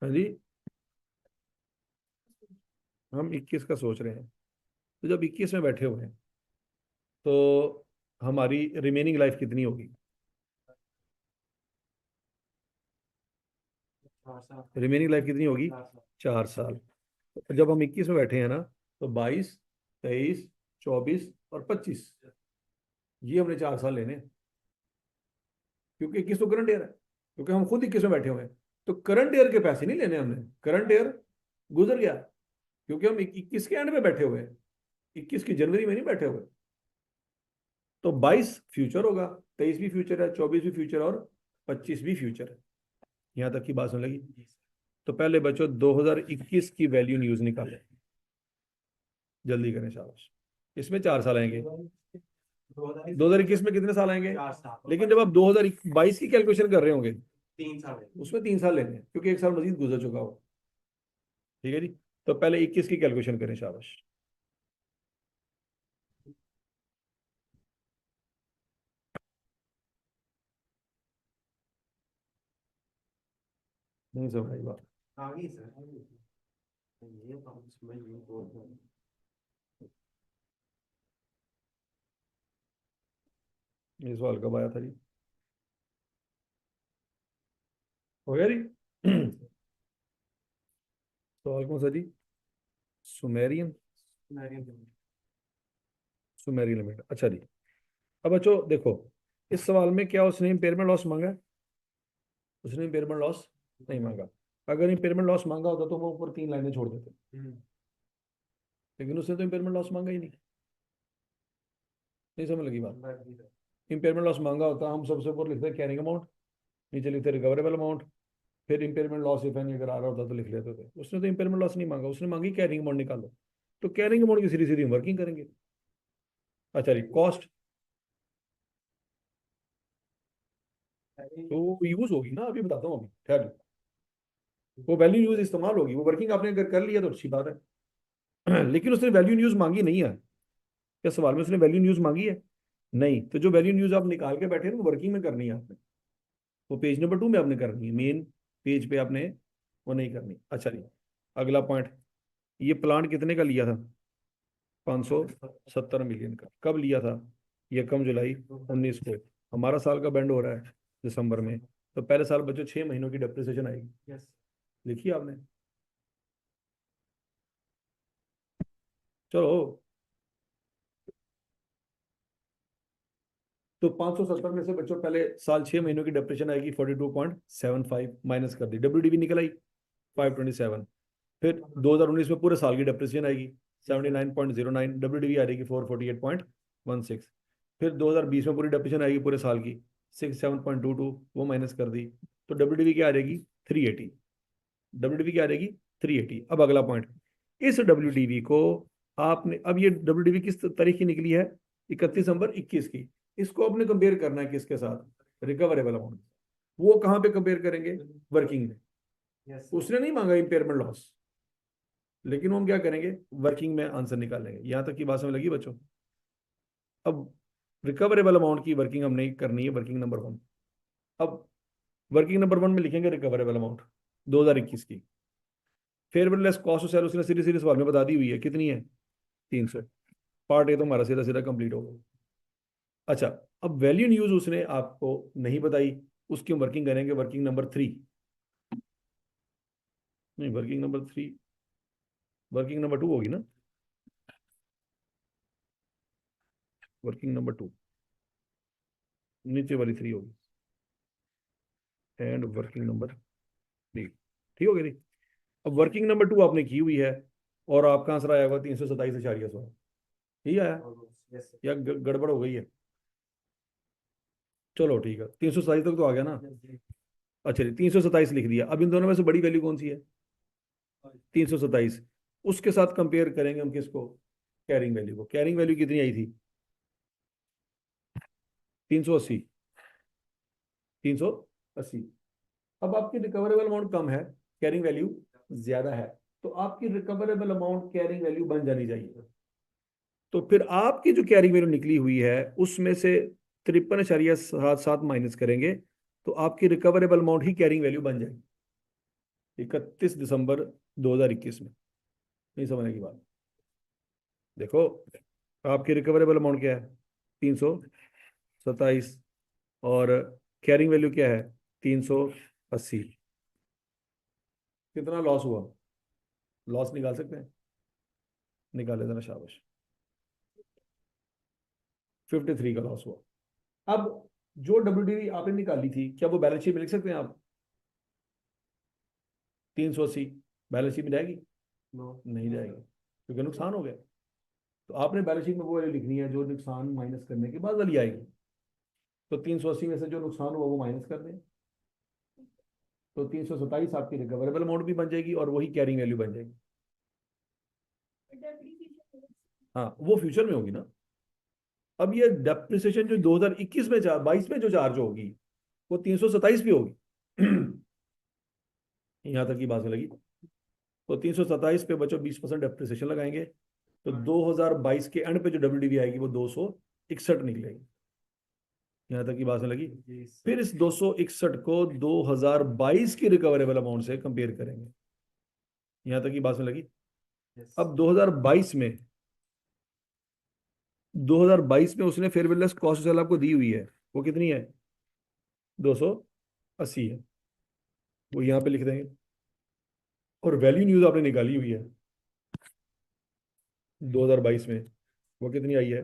हाँ जी, हम 21 का सोच रहे हैं। तो जब 21 में बैठे हुए हैं तो हमारी रिमेनिंग लाइफ कितनी होगी? 4 साल। रिमेनिंग लाइफ कितनी होगी? 4 साल। 4 साल। तो जब हम 21 में बैठे हैं ना तो 22, 23, 24 और 25, ये हमने 4 साल लेने हैं। क्योंकि 21 तो करंट ईयर है, क्योंकि हम खुद 21 में बैठे हुए हैं। तो करंट ईयर के पैसे नहीं लेने हमने, करंट ईयर गुजर गया, क्योंकि हम 21 के एंड में बैठे हुए हैं, 21 की जनवरी में नहीं बैठे हुए। तो 22 फ्यूचर होगा, 23 भी फ्यूचर है, 24 भी फ्यूचर और 25 भी फ्यूचर है। यहां तक की बात सुन लगी? जी सर। तो पहले बच्चों 2021 की वैल्यू न्यूज निकालें, जल्दी करें शाबाश। इसमें 4 साल आएंगे। 2021 में कितने साल आएंगे? 4 साल। लेकिन जब आप 2022 की कैलकुलेशन कर रहे होंगे 3 साल है। उसमें 3 साल लेने हैं, क्योंकि 1 साल मजीद गुजर चुका हो। ठीक है जी। तो पहले 21 की कैलकुलेशन करें शाबाश। नहीं समझ आई बात? आ गई सर, आ गई। ये हम समझ नहीं तो ये सवाल कब आया था जी? हो गया जी। सवाल कौन सा जी? Sumerian, Sumerian limit. अच्छा जी। अब बच्चों देखो, इस सवाल में क्या उसने इम्पेयरमेंट लॉस मांगा है? उसने इम्पेयरमेंट लॉस नहीं मांगा। अगर इम्पेयरमेंट लॉस मांगा होता तो हम ऊपर 3 लाइनें छोड़ देते, लेकिन उसने तो इम्पेयरमेंट लॉस मांगा ही नहीं। नहीं समझ लगी बात? इम्पेयरमेंट लॉस मांगा होता, हम सबसे ऊपर लिखते कैरिंग अमाउंट, नीचे लिखते रिकवरेबल अमाउंट, फिर इम्पेयरमेंट लॉस इफ एनी अगर आ रहा होता तो लिख लेते थे। उसने तो इम्पेयरमेंट लॉस नहीं मांगा, उसने मांगी कैरिंग अमाउंट निकालो। तो कैरिंग अमाउंट की सीधी सीधी वर्किंग करेंगे। अच्छा जी, कॉस्ट तो यूज होगी ना, अभी बताता हूँ, अभी खैर वो वैल्यू यूज इस्तेमाल होगी, वो वर्किंग आपने अगर कर लिया तो अच्छी बात है। लेकिन उसने वैल्यू न्यूज मांगी नहीं है, क्या सवाल में उसने वैल्यू न्यूज मांगी है? नहीं। तो जो वैल्यू न्यूज आप निकाल के बैठे हैं वो वर्किंग में करनी है आपने, वो पेज नंबर 2 में आपने करनी है, मेन पेज पे आपने वो नहीं करनी। अच्छा जी, अगला पॉइंट, ये प्लांट कितने का लिया था? 570 मिलियन का। कब लिया था? ये कम जुलाई 19 को। हमारा साल का बैंड हो रहा है दिसंबर में, तो पहले साल बच्चों 6 महीनों की डेप्रिसिएशन आएगी। यस। लिखी आपने? चलो, तो 570 में से बच्चों पहले साल 6 महीनों की डेप्रिसिएशन आएगी 42.75, माइनस कर दी, डब्ल्यूडीवी निकल आई 527। फिर 2019 में पूरे साल की डेप्रिसिएशन आएगी 79.09, डब्ल्यूडीवी आ जाएगी 448.16। फिर 2020 में पूरी डेप्रिसिएशन आएगी पूरे साल की 67.22, वो माइनस कर दी, तो डब्ल्यूडीवी क्या आ जाएगी? 380। डब्ल्यूडीवी क्या आ जाएगी? 380। अब अगला पॉइंट, इस डब्ल्यूडीवी को आपने, अब ये डब्ल्यूडीवी किस तारीख की निकली है? 31 नवंबर 21 की। इसको आपने कंपेयर करना है किसके साथ? Recoverable amount. वो कहाँ पे कंपेयर करेंगे? वर्किंग में। यस। उसने नहीं मांगा इम्पेयरमेंट लॉस, लेकिन वो हम क्या करेंगे? वर्किंग में आंसर निकालेंगे। यहां तक की बात समझ लगी बच्चों? अब रिकवरेबल अमाउंट की वर्किंग हमने करनी है, वर्किंग नंबर 1। अब वर्किंग नंबर 1 में लिखेंगे रिकवरेबल अमाउंट 2021 की। Fair value less cost of sale उसने सीधे सीधे सवाल में बता दी हुई है, कितनी है? 300। पार्ट ए तो हमारा सीधा सीधा कंप्लीट हो गया। अच्छा, अब वैल्यू इन यूज उसने आपको नहीं बताई, उसकी हम वर्किंग करेंगे, वर्किंग नंबर 3। नहीं, वर्किंग नंबर 3, वर्किंग नंबर 2 होगी ना? वर्किंग नंबर 2 नीचे वाली 3 होगी, एंड वर्किंग नंबर 3। ठीक हो गई? अब वर्किंग नंबर 2 आपने की हुई है, और आपका आंसर आया होगा 327.16। ठीक आया यस। या गड़बड़ हो गई है? चलो ठीक है, 327 तक तो आ गया ना। अच्छा जी, 327 लिख दिया। अब इन दोनों में से बड़ी वैल्यू कौन सी है? 327। उसके साथ कंपेयर करेंगे हम किसको? कैरिंग वैल्यू को। कैरिंग वैल्यू कितनी आई थी? 380। 380। अब आपकी रिकवरेबल अमाउंट कम है, कैरिंग वैल्यू ज्यादा है, तो आपकी रिकवरेबल अमाउंट कैरिंग वैल्यू बन जानी चाहिए। तो फिर आपकी जो कैरिंग वैल्यू निकली हुई है उसमें से 53.77 माइनस करेंगे, तो आपकी रिकवरेबल अमाउंट ही कैरिंग वैल्यू बन जाएगी 31 दिसंबर 2021 में। नहीं समझने की बात? देखो, आपकी रिकवरेबल अमाउंट क्या है? 327, और कैरिंग वैल्यू क्या है? 380। कितना लॉस हुआ? लॉस निकाल सकते हैं? निकाले देना, शाबाश। 53 का लॉस हुआ। अब जो डब्ल्यूडीवी आपने निकाली थी, क्या वो बैलेंस शीट में लिख सकते हैं आप? 380 बैलेंस शीट में जाएगी? नो। नहीं जाएगी, क्योंकि नुकसान हो गया। तो आपने बैलेंस शीट में वो वैल्यू लिखनी है जो नुकसान माइनस करने के बाद वाली आएगी। तो 380 में से जो नुकसान हुआ वो माइनस कर दें, तो 327 आपकी रिकवरेबल अमाउंट भी बन जाएगी और वही कैरिंग वैल्यू बन जाएगी। हाँ, वो फ्यूचर में होगी ना। अब ये डेप्रिसिएशन जो 2021 में 22 में जो चार्ज होगी वो 327 भी होगी। यहाँ तक की बात लगी। तो 327 पे बच्चों 20% डेप्रिसिएशन लगाएंगे, तो 2022 के एंड पे जो डब्ल्यूडीवी आएगी वो 261 निकलेगी। यहाँ तक की बात लगी? फिर इस 261 को 2022 की रिकवरेबल अमाउंट से कंपेयर करेंगे। यहाँ तक की बात लगी? अब 2022 में उसने फेयरवेल लेस कॉस्ट सेल आपको दी हुई है, वो कितनी है? 280 है, वो यहाँ पे लिख देंगे। और वैल्यू न्यूज आपने निकाली हुई है 2022 में, वो कितनी आई है?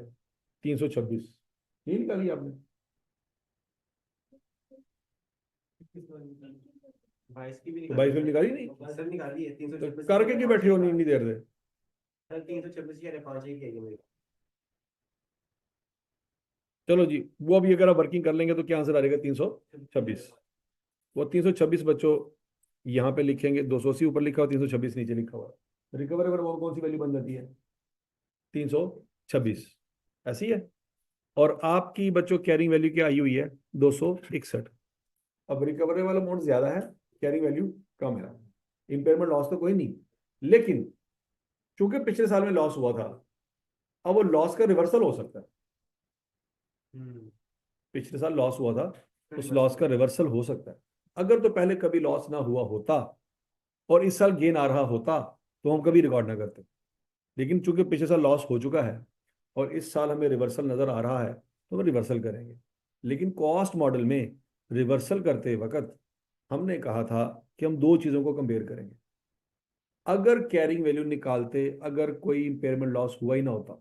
326। ये निकाली आपने? 22 की भी तो 22 में निकाली नहीं? सर निकाली है। तो 326 करके क्यों बैठे हो नहीं देर से? सर 326 की 5 की आई है मेरी। चलो जी, वो अभी अगर आप वर्किंग कर लेंगे तो क्या आंसर आ जाएगा? 326। वो 326 बच्चों यहाँ पे लिखेंगे, 280 ऊपर लिखा हुआ, 326 नीचे लिखा हुआ। रिकवरेबल अमाउंट कौन सी वैल्यू बन जाती है? 326। ऐसी है। और आपकी बच्चों कैरिंग वैल्यू क्या आई हुई है? 261। अब रिकवरेबल अमाउंट ज्यादा है, कैरिंग वैल्यू कम है। इम्पेयरमेंट लॉस तो कोई नहीं, लेकिन चूंकि पिछले साल में लॉस हुआ था, अब वो लॉस का रिवर्सल हो सकता है। पिछले साल लॉस हुआ था, उस लॉस का रिवर्सल हो सकता है। अगर तो पहले कभी लॉस ना हुआ होता और इस साल गेन आ रहा होता तो हम कभी रिकॉर्ड ना करते। लेकिन चूंकि पिछले साल लॉस हो चुका है और इस साल हमें रिवर्सल नजर आ रहा है तो हम रिवर्सल करेंगे। लेकिन कॉस्ट मॉडल में रिवर्सल करते वक्त हमने कहा था कि हम दो चीजों को कंपेयर करेंगे। अगर कैरिंग वैल्यू निकालते, अगर कोई इंपेयरमेंट लॉस हुआ ही ना होता,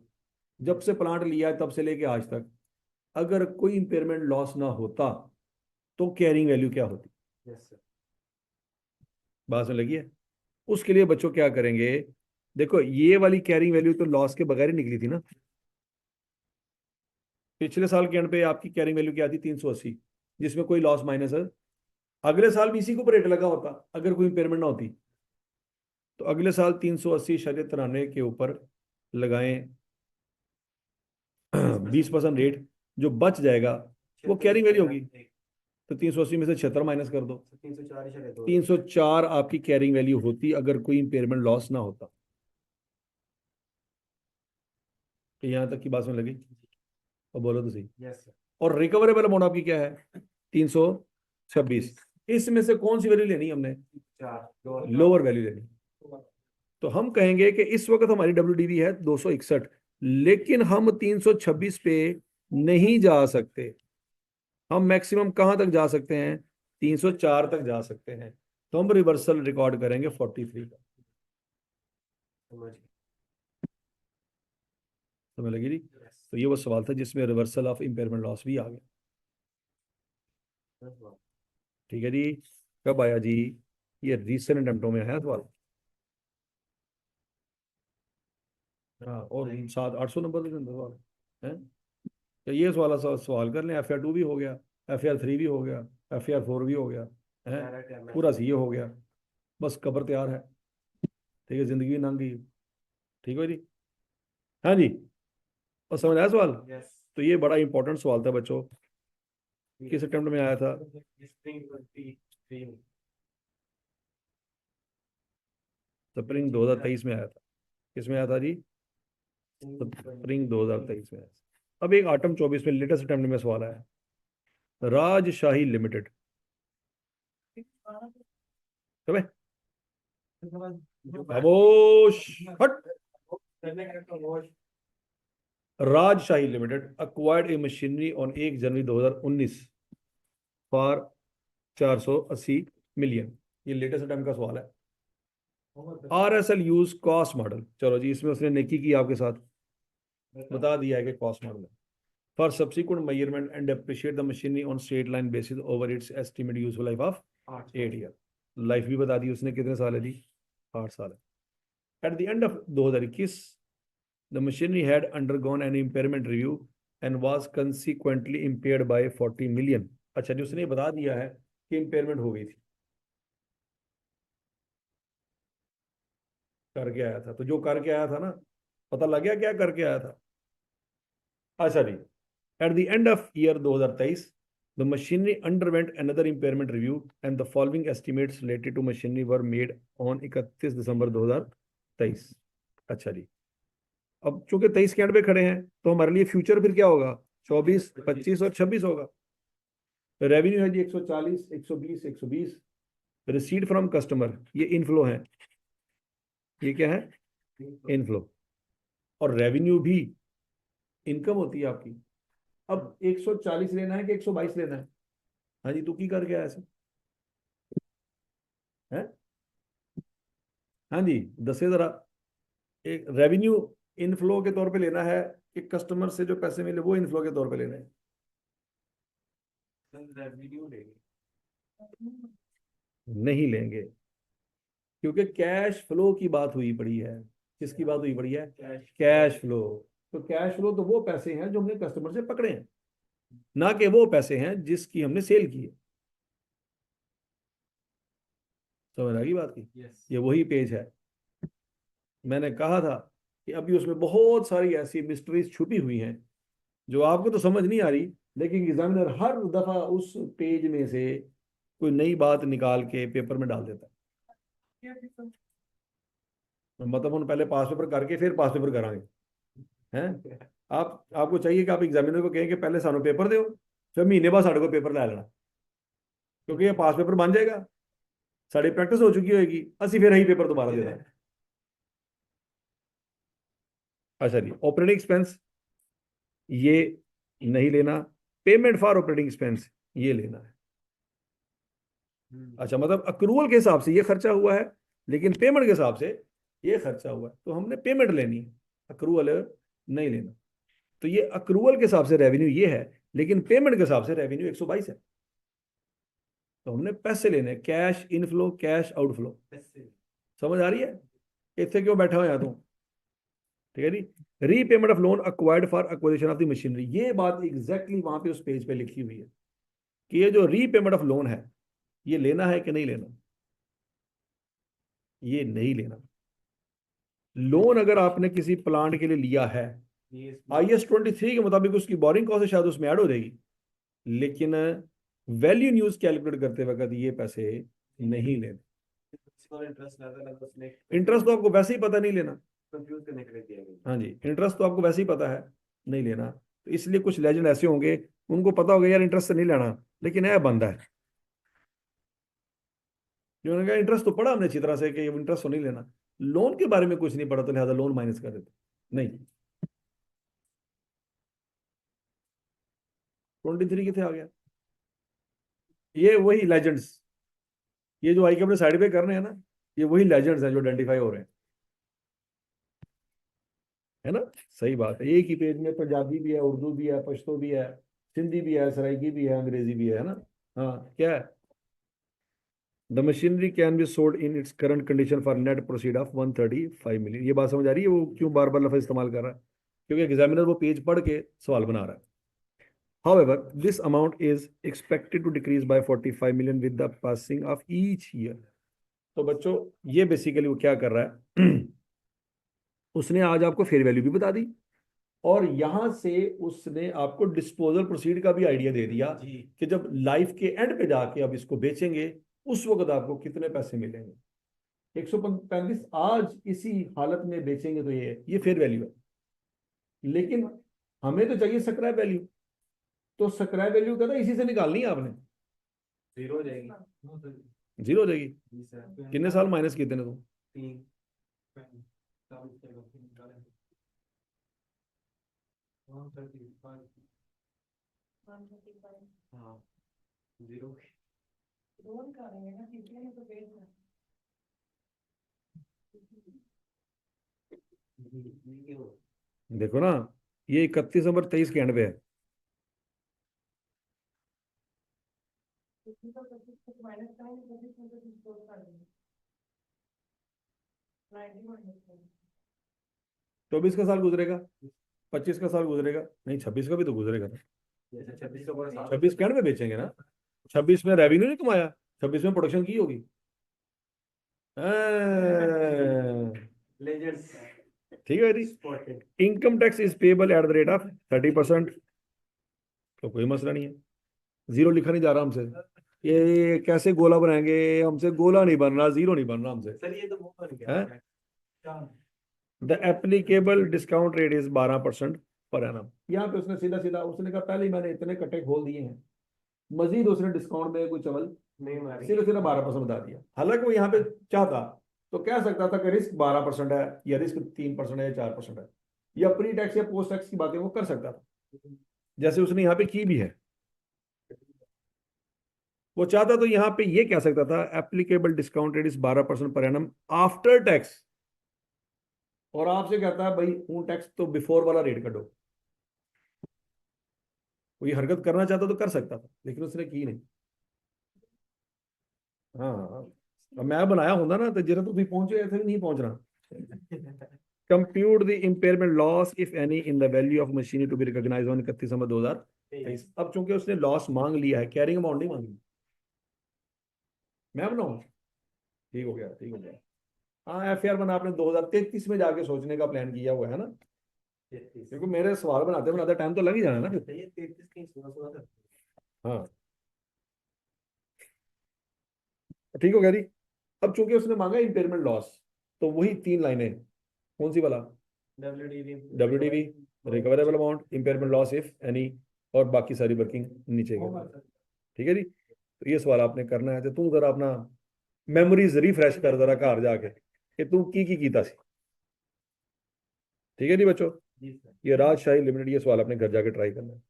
जब से प्लांट लिया है तब से लेके आज तक, अगर कोई इंपेयरमेंट लॉस ना होता तो कैरिंग वैल्यू क्या होती? Yes sir. बात में लगी है। उसके लिए बच्चों क्या करेंगे? देखो, ये वाली कैरिंग वैल्यू तो लॉस के बगैर ही निकली थी ना। पिछले साल के एंड पे आपकी कैरिंग वैल्यू क्या थी? 380, जिसमें कोई लॉस माइनस है। अगले साल भी इसी को रेट लगा होता अगर कोई इंपेयरमेंट ना होती। तो अगले साल 380 के ऊपर लगाएं 20% रेट, जो बच जाएगा वो कैरिंग वैल्यू होगी। तो 380 में से 76 माइनस कर दो, 304 304 आपकी कैरिंग वैल्यू होती अगर कोई इंपेयरमेंट लॉस ना होता। तो यहां तक की बात में लगी? और बोलो तो सही। Yes sir. और रिकवरेबल अमाउंट आपकी क्या है? 326। इसमें से कौन सी वैल्यू लेनी है हमने? 4 लोअर वैल्यू लेनी। तो हम कहेंगे कि इस वक्त हमारी WDV है 261, लेकिन हम 326 पे नहीं जा सकते। हम मैक्सिमम कहां तक जा सकते हैं? 304 तक जा सकते हैं। तो हम रिवर्सल रिकॉर्ड करेंगे 43 का। समझ समझ लगी जी? गए। तो ये वो सवाल था जिसमें रिवर्सल ऑफ इंपेयरमेंट लॉस भी आ गया। ठीक है जी। कब आया जी? ये रीसेंट अटेम्प्टों में आया सवाल। हाँ, और 700-800 नंबर के अंदर सवाल है। तो ये सवाल सवाल कर लें। FR2 भी हो गया, FR3 भी हो गया, FR4 भी हो गया है, पूरा CA हो गया। बस कबर तैयार है। ठीक है, जिंदगी लंघ गई। ठीक है जी। हाँ जी। और समझ आया सवाल? यस। तो ये बड़ा इंपॉर्टेंट सवाल था बच्चों। किस अटेम्प्ट में आया था? स्प्रिंग 2023 में आया था। किस में आया था जी? स्प्रिंग 2023 में आया था। अब एक ऑटम 24 में लेटेस्ट अटेम्प्ट में सवाल आया। राजशाही लिमिटेड। समझ? खामोश। हट। राजशाही limited acquired A machinery on 1 January 2019 for 480 million. ये लेटेस्ट अटेम्प्ट का सवाल है। RSL use cost model. चलो जी, इसमें उसने नेकी की आपके साथ, बता दिया है कि कॉस्ट मॉडल है। For subsequent measurement and depreciate the machinery on straight line basis over it's estimated useful life of 8 year. Life भी बता दी उसने, कितने साल है जी? 8 साल है। Eight the end of 2021 the machinery had undergone an impairment review and was consequently impaired by 40 million। अच्छा जी, उसने बता दिया है कि इम्पेयरमेंट हो गई थी। करके आया था, तो जो करके आया था ना, पता लग गया क्या करके आया था? अच्छा जी। At the end of year 2023 the machinery underwent another impairment review and the following estimates related to machinery were made on 31 December 2023। अच्छा जी। अब चूंकि 23 के एंड पे खड़े हैं तो हमारे लिए फ्यूचर फिर क्या होगा? 24, 25 और 26 होगा। रेवेन्यू है जी 140, 120, 120। रिसीट फ्रॉम कस्टमर, ये इनफ्लो है। ये क्या है? इनफ्लो। और रेवेन्यू भी इनकम होती है आपकी। अब 140 लेना है कि 122 लेना है? हाँ जी, तू की करके आया ऐसे है? हाँ जी, दसे जरा। एक रेवेन्यू इनफ्लो के तौर पे लेना है कि कस्टमर से जो पैसे मिले वो इनफ्लो के तौर पे लेना है? रेवेन्यू लेंगे। नहीं लेंगे, क्योंकि कैश फ्लो की बात हुई पड़ी है। किसकी बात हुई पड़ी है? Cash flow. तो कैश फ्लो तो वो पैसे हैं जो हमने कस्टमर से पकड़े हैं। ना कि वो पैसे हैं जिसकी हमने सेल की है। समझ आ गई बात की? यस। ये वही पेज है। मैंने कहा था कि अभी उसमें बहुत सारी ऐसी मिस्ट्रीज छुपी हुई हैं जो आपको तो समझ नहीं आ रही, लेकिन एग्जामिनर हर दफा उस पेज में से कोई नई बात निकाल के पेपर में डाल देता क्या दिक्कत? है। मतलब हम पहले पास पेपर करके फिर पास पेपर करांगे हैं। आपको चाहिए कि आप एग्जामिनर को कहें कि पहले सानू पेपर दो, फिर महीने बाद साढ़े को पेपर लै लेना, क्योंकि ये पास पेपर बन जाएगा, साड़ी प्रैक्टिस हो चुकी होगी, असि फिर यही पेपर दोबारा देना है। अच्छा जी, ऑपरेटिंग एक्सपेंस ये नहीं लेना, पेमेंट फॉर ऑपरेटिंग एक्सपेंस ये लेना है। अच्छा, मतलब अक्रूवल के हिसाब से ये खर्चा हुआ है, लेकिन पेमेंट के हिसाब से ये खर्चा हुआ है, तो हमने पेमेंट लेनी है, अक्रूवल नहीं लेना। तो ये अक्रूवल के हिसाब से रेवेन्यू ये है, लेकिन पेमेंट के हिसाब से रेवेन्यू 122 है। तो हमने पैसे लेने, कैश इनफ्लो कैश आउटफ्लो। समझ आ रही है? इतने क्यों बैठा हो यहाँ तू? ठीक है जी। Repayment of loan acquired for acquisition of the machinery, ये बात एग्जैक्टली वहां पे उस पेज पे लिखी हुई है कि ये जो रीपेमेंट ऑफ लोन है ये लेना है कि नहीं लेना। ये नहीं लेना। लोन अगर आपने किसी प्लांट के लिए लिया है, IS 23 के मुताबिक उसकी बोरिंग कॉस्ट शायद उसमें ऐड हो जाएगी, लेकिन वैल्यू न्यूज कैलकुलेट करते वक्त ये पैसे नहीं लेने। इंटरेस्ट तो आपको वैसे ही पता नहीं लेना। कंफ्यूज करने के लिए दिया गया। हाँ जी, इंटरेस्ट तो आपको वैसे ही पता है नहीं लेना, तो इसलिए कुछ लेजेंड ऐसे होंगे उनको पता होगा यार इंटरेस्ट से नहीं लेना, लेकिन यह बंदा है जिन्होंने कहा इंटरेस्ट तो पढ़ा हमने अच्छी तरह से कि इंटरेस्ट तो नहीं लेना, लोन के बारे में कुछ नहीं पढ़ा तो लिहाजा लोन माइनस कर देते। नहीं, 23 कितने आ गया? ये वही लेजेंड्स, ये जो आई के अपने साइड पे कर रहे हैं ना, ये वही लेजेंड्स हैं जो आइडेंटिफाई हो रहे हैं, है ना? सही बात है। एक ही पेज में पंजाबी भी है, उर्दू भी है, पश्तो भी है, सिंधी भी है, सराइकी भी है, अंग्रेजी भी है ना? हाँ, क्या है? The machinery can be sold in its current condition for net proceed of 135 million. ये बात समझ आ रही है वो क्यों बार बार लफ्ज इस्तेमाल कर रहा है? क्योंकि एग्जामिनर वो पेज पढ़ के सवाल बना रहा है। However, this amount is expected to decrease by 45 million with the passing of each year. तो बच्चों ये बेसिकली वो क्या कर रहा है उसने आज आपको फेयर वैल्यू भी बता दी, और यहां से उसने आपको डिस्पोजल प्रोसीड का भी आइडिया दे दिया कि जब लाइफ के एंड पे जाके अब इसको बेचेंगे उस वक्त आपको कितने पैसे मिलेंगे। 135 आज इसी हालत में बेचेंगे तो ये फेयर वैल्यू है, लेकिन हमें तो चाहिए स्क्रैप वैल्यू। तो स्क्रैप वैल्यू का था इसी से निकालनी है आपने, जीरो हो जाएगी। जीरो हो जाएगी। जी सर। कितने साल माइनस किए थे तुम? 3। हाँ, जीरो। लोन करेंगे ना, किसी ने तो बेचना। देखो ना, ये 31 नवंबर 23 के एंड पे है। किसी को माइनस करेंगे, किसी को तो डिस्पोज कर देंगे। 90 माइनस करेंगे। 24 का साल गुजरेगा, 25 का साल गुजरेगा, नहीं 26 का भी तो गुजरेगा ना। जैसे 26 का पूरा साल 26 के एंड में बेचेंगे ना, 26 में रेवेन्यू नहीं कमाया, 26 में प्रोडक्शन की होगी। लेजेंड्स। ठीक है जी। Income tax is payable at the rate of 30%, तो कोई मसला नहीं है, जीरो लिखा नहीं जा रहा हमसे। ये कैसे गोला बनाएंगे? हमसे गोला नहीं बन रहा, जीरो नहीं बन रहा हमसे। सर ये तो वो बन गया है क्या? The applicable discount rate is 12% per annum. यहाँ पे उसने सीधा सीधा उसने कहा पहले ही मैंने इतने कट्टे खोल दिए हैं, मजीद उसने डिस्काउंट में कोई चवल नहीं मारी। सीधा सीधा 12% बता दिया। हालांकि वो यहाँ पे चाहता तो कह सकता था कि रिस्क 12% है या रिस्क 3% है या 4% है, या प्री टैक्स या पोस्ट टैक्स की बातें वो कर सकता था, जैसे उसने यहाँ पे की भी है। वो चाहता तो यहाँ पे ये कह सकता था applicable discount rate is 12% per annum after tax, और आपसे कहता है भाई ऊन टैक्स तो बिफोर वाला रेट कटो। वो ये हरकत करना चाहता तो कर सकता था, लेकिन उसने की नहीं। हाँ, अब मैं बनाया होता ना तो जरा तो भी पहुंचे, ऐसे भी नहीं पहुंच रहा। Compute the impairment loss if any in the value of machinery to be recognised on 31 December 2023। अब चूंकि उसने लॉस मांग लिया है, कैरिंग अमाउंट नहीं मांगी, मैं बनाऊं? ठीक हो गया, ठीक हो गया। हाँ, एफआईआर बना आपने 2033 में जाके सोचने का प्लान किया हुआ है ना, 33 क्योंकि मेरे सवाल बनाते बनाते टाइम तो लग ही जाना ना फिर। ये 33 कहीं सुना सुना था। हाँ, ठीक हो गया जी। अब चूंकि उसने मांगा इम्पेयरमेंट लॉस, तो वही 3 लाइनें, कौन सी वाला? WDV WDV, recoverable amount, impairment loss if any, और बाकी सारी वर्किंग नीचे के। ठीक है जी। तो ये सवाल आपने करना है, तो तू जरा अपना मेमोरीज रिफ्रेश कर जरा घर जाके कि तू की कीता सी। ठीक है जी बच्चों, जी सर। ये राजशाही लिमिटेड, ये सवाल अपने घर जाके ट्राई करना है।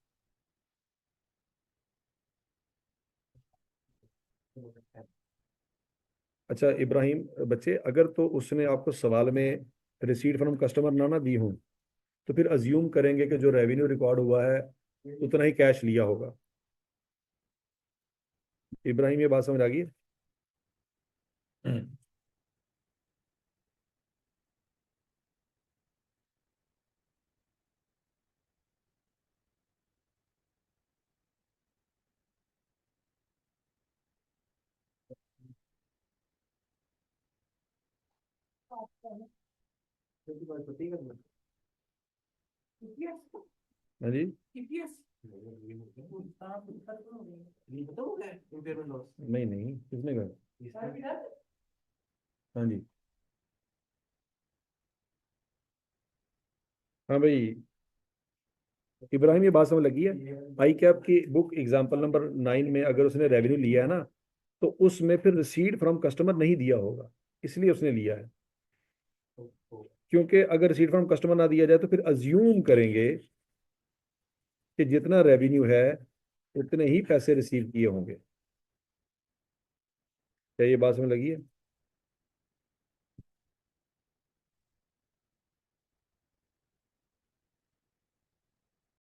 अच्छा इब्राहिम बच्चे, अगर तो उसने आपको सवाल में रिसीट फ्रॉम कस्टमर ना दी हो, तो फिर अज्यूम करेंगे कि जो रेवेन्यू रिकॉर्ड हुआ है उतना ही कैश लिया होगा। इब्राहिम ये बात समझ आ गई है? क्योंकि बात होती है ना। EPS हाँ जी, EPS आप ये बताओगे इम्पेयरमेंट लॉस नहीं नहीं, किसने कहा? इसका हाँ जी, हाँ भाई इब्राहिम ये बात समझ लगी है। आई कैप की बुक एग्जाम्पल नंबर 9 में अगर उसने रेवेन्यू लिया है ना, तो उसमें फिर रिसीट फ्रॉम कस्टमर नहीं दिया होगा, इसलिए उसने लिया है। क्योंकि अगर रिसीट फ्रॉम कस्टमर ना दिया जाए तो फिर अज्यूम करेंगे कि जितना रेवेन्यू है उतने ही पैसे रिसीव किए होंगे। क्या ये बात समझ लगी है?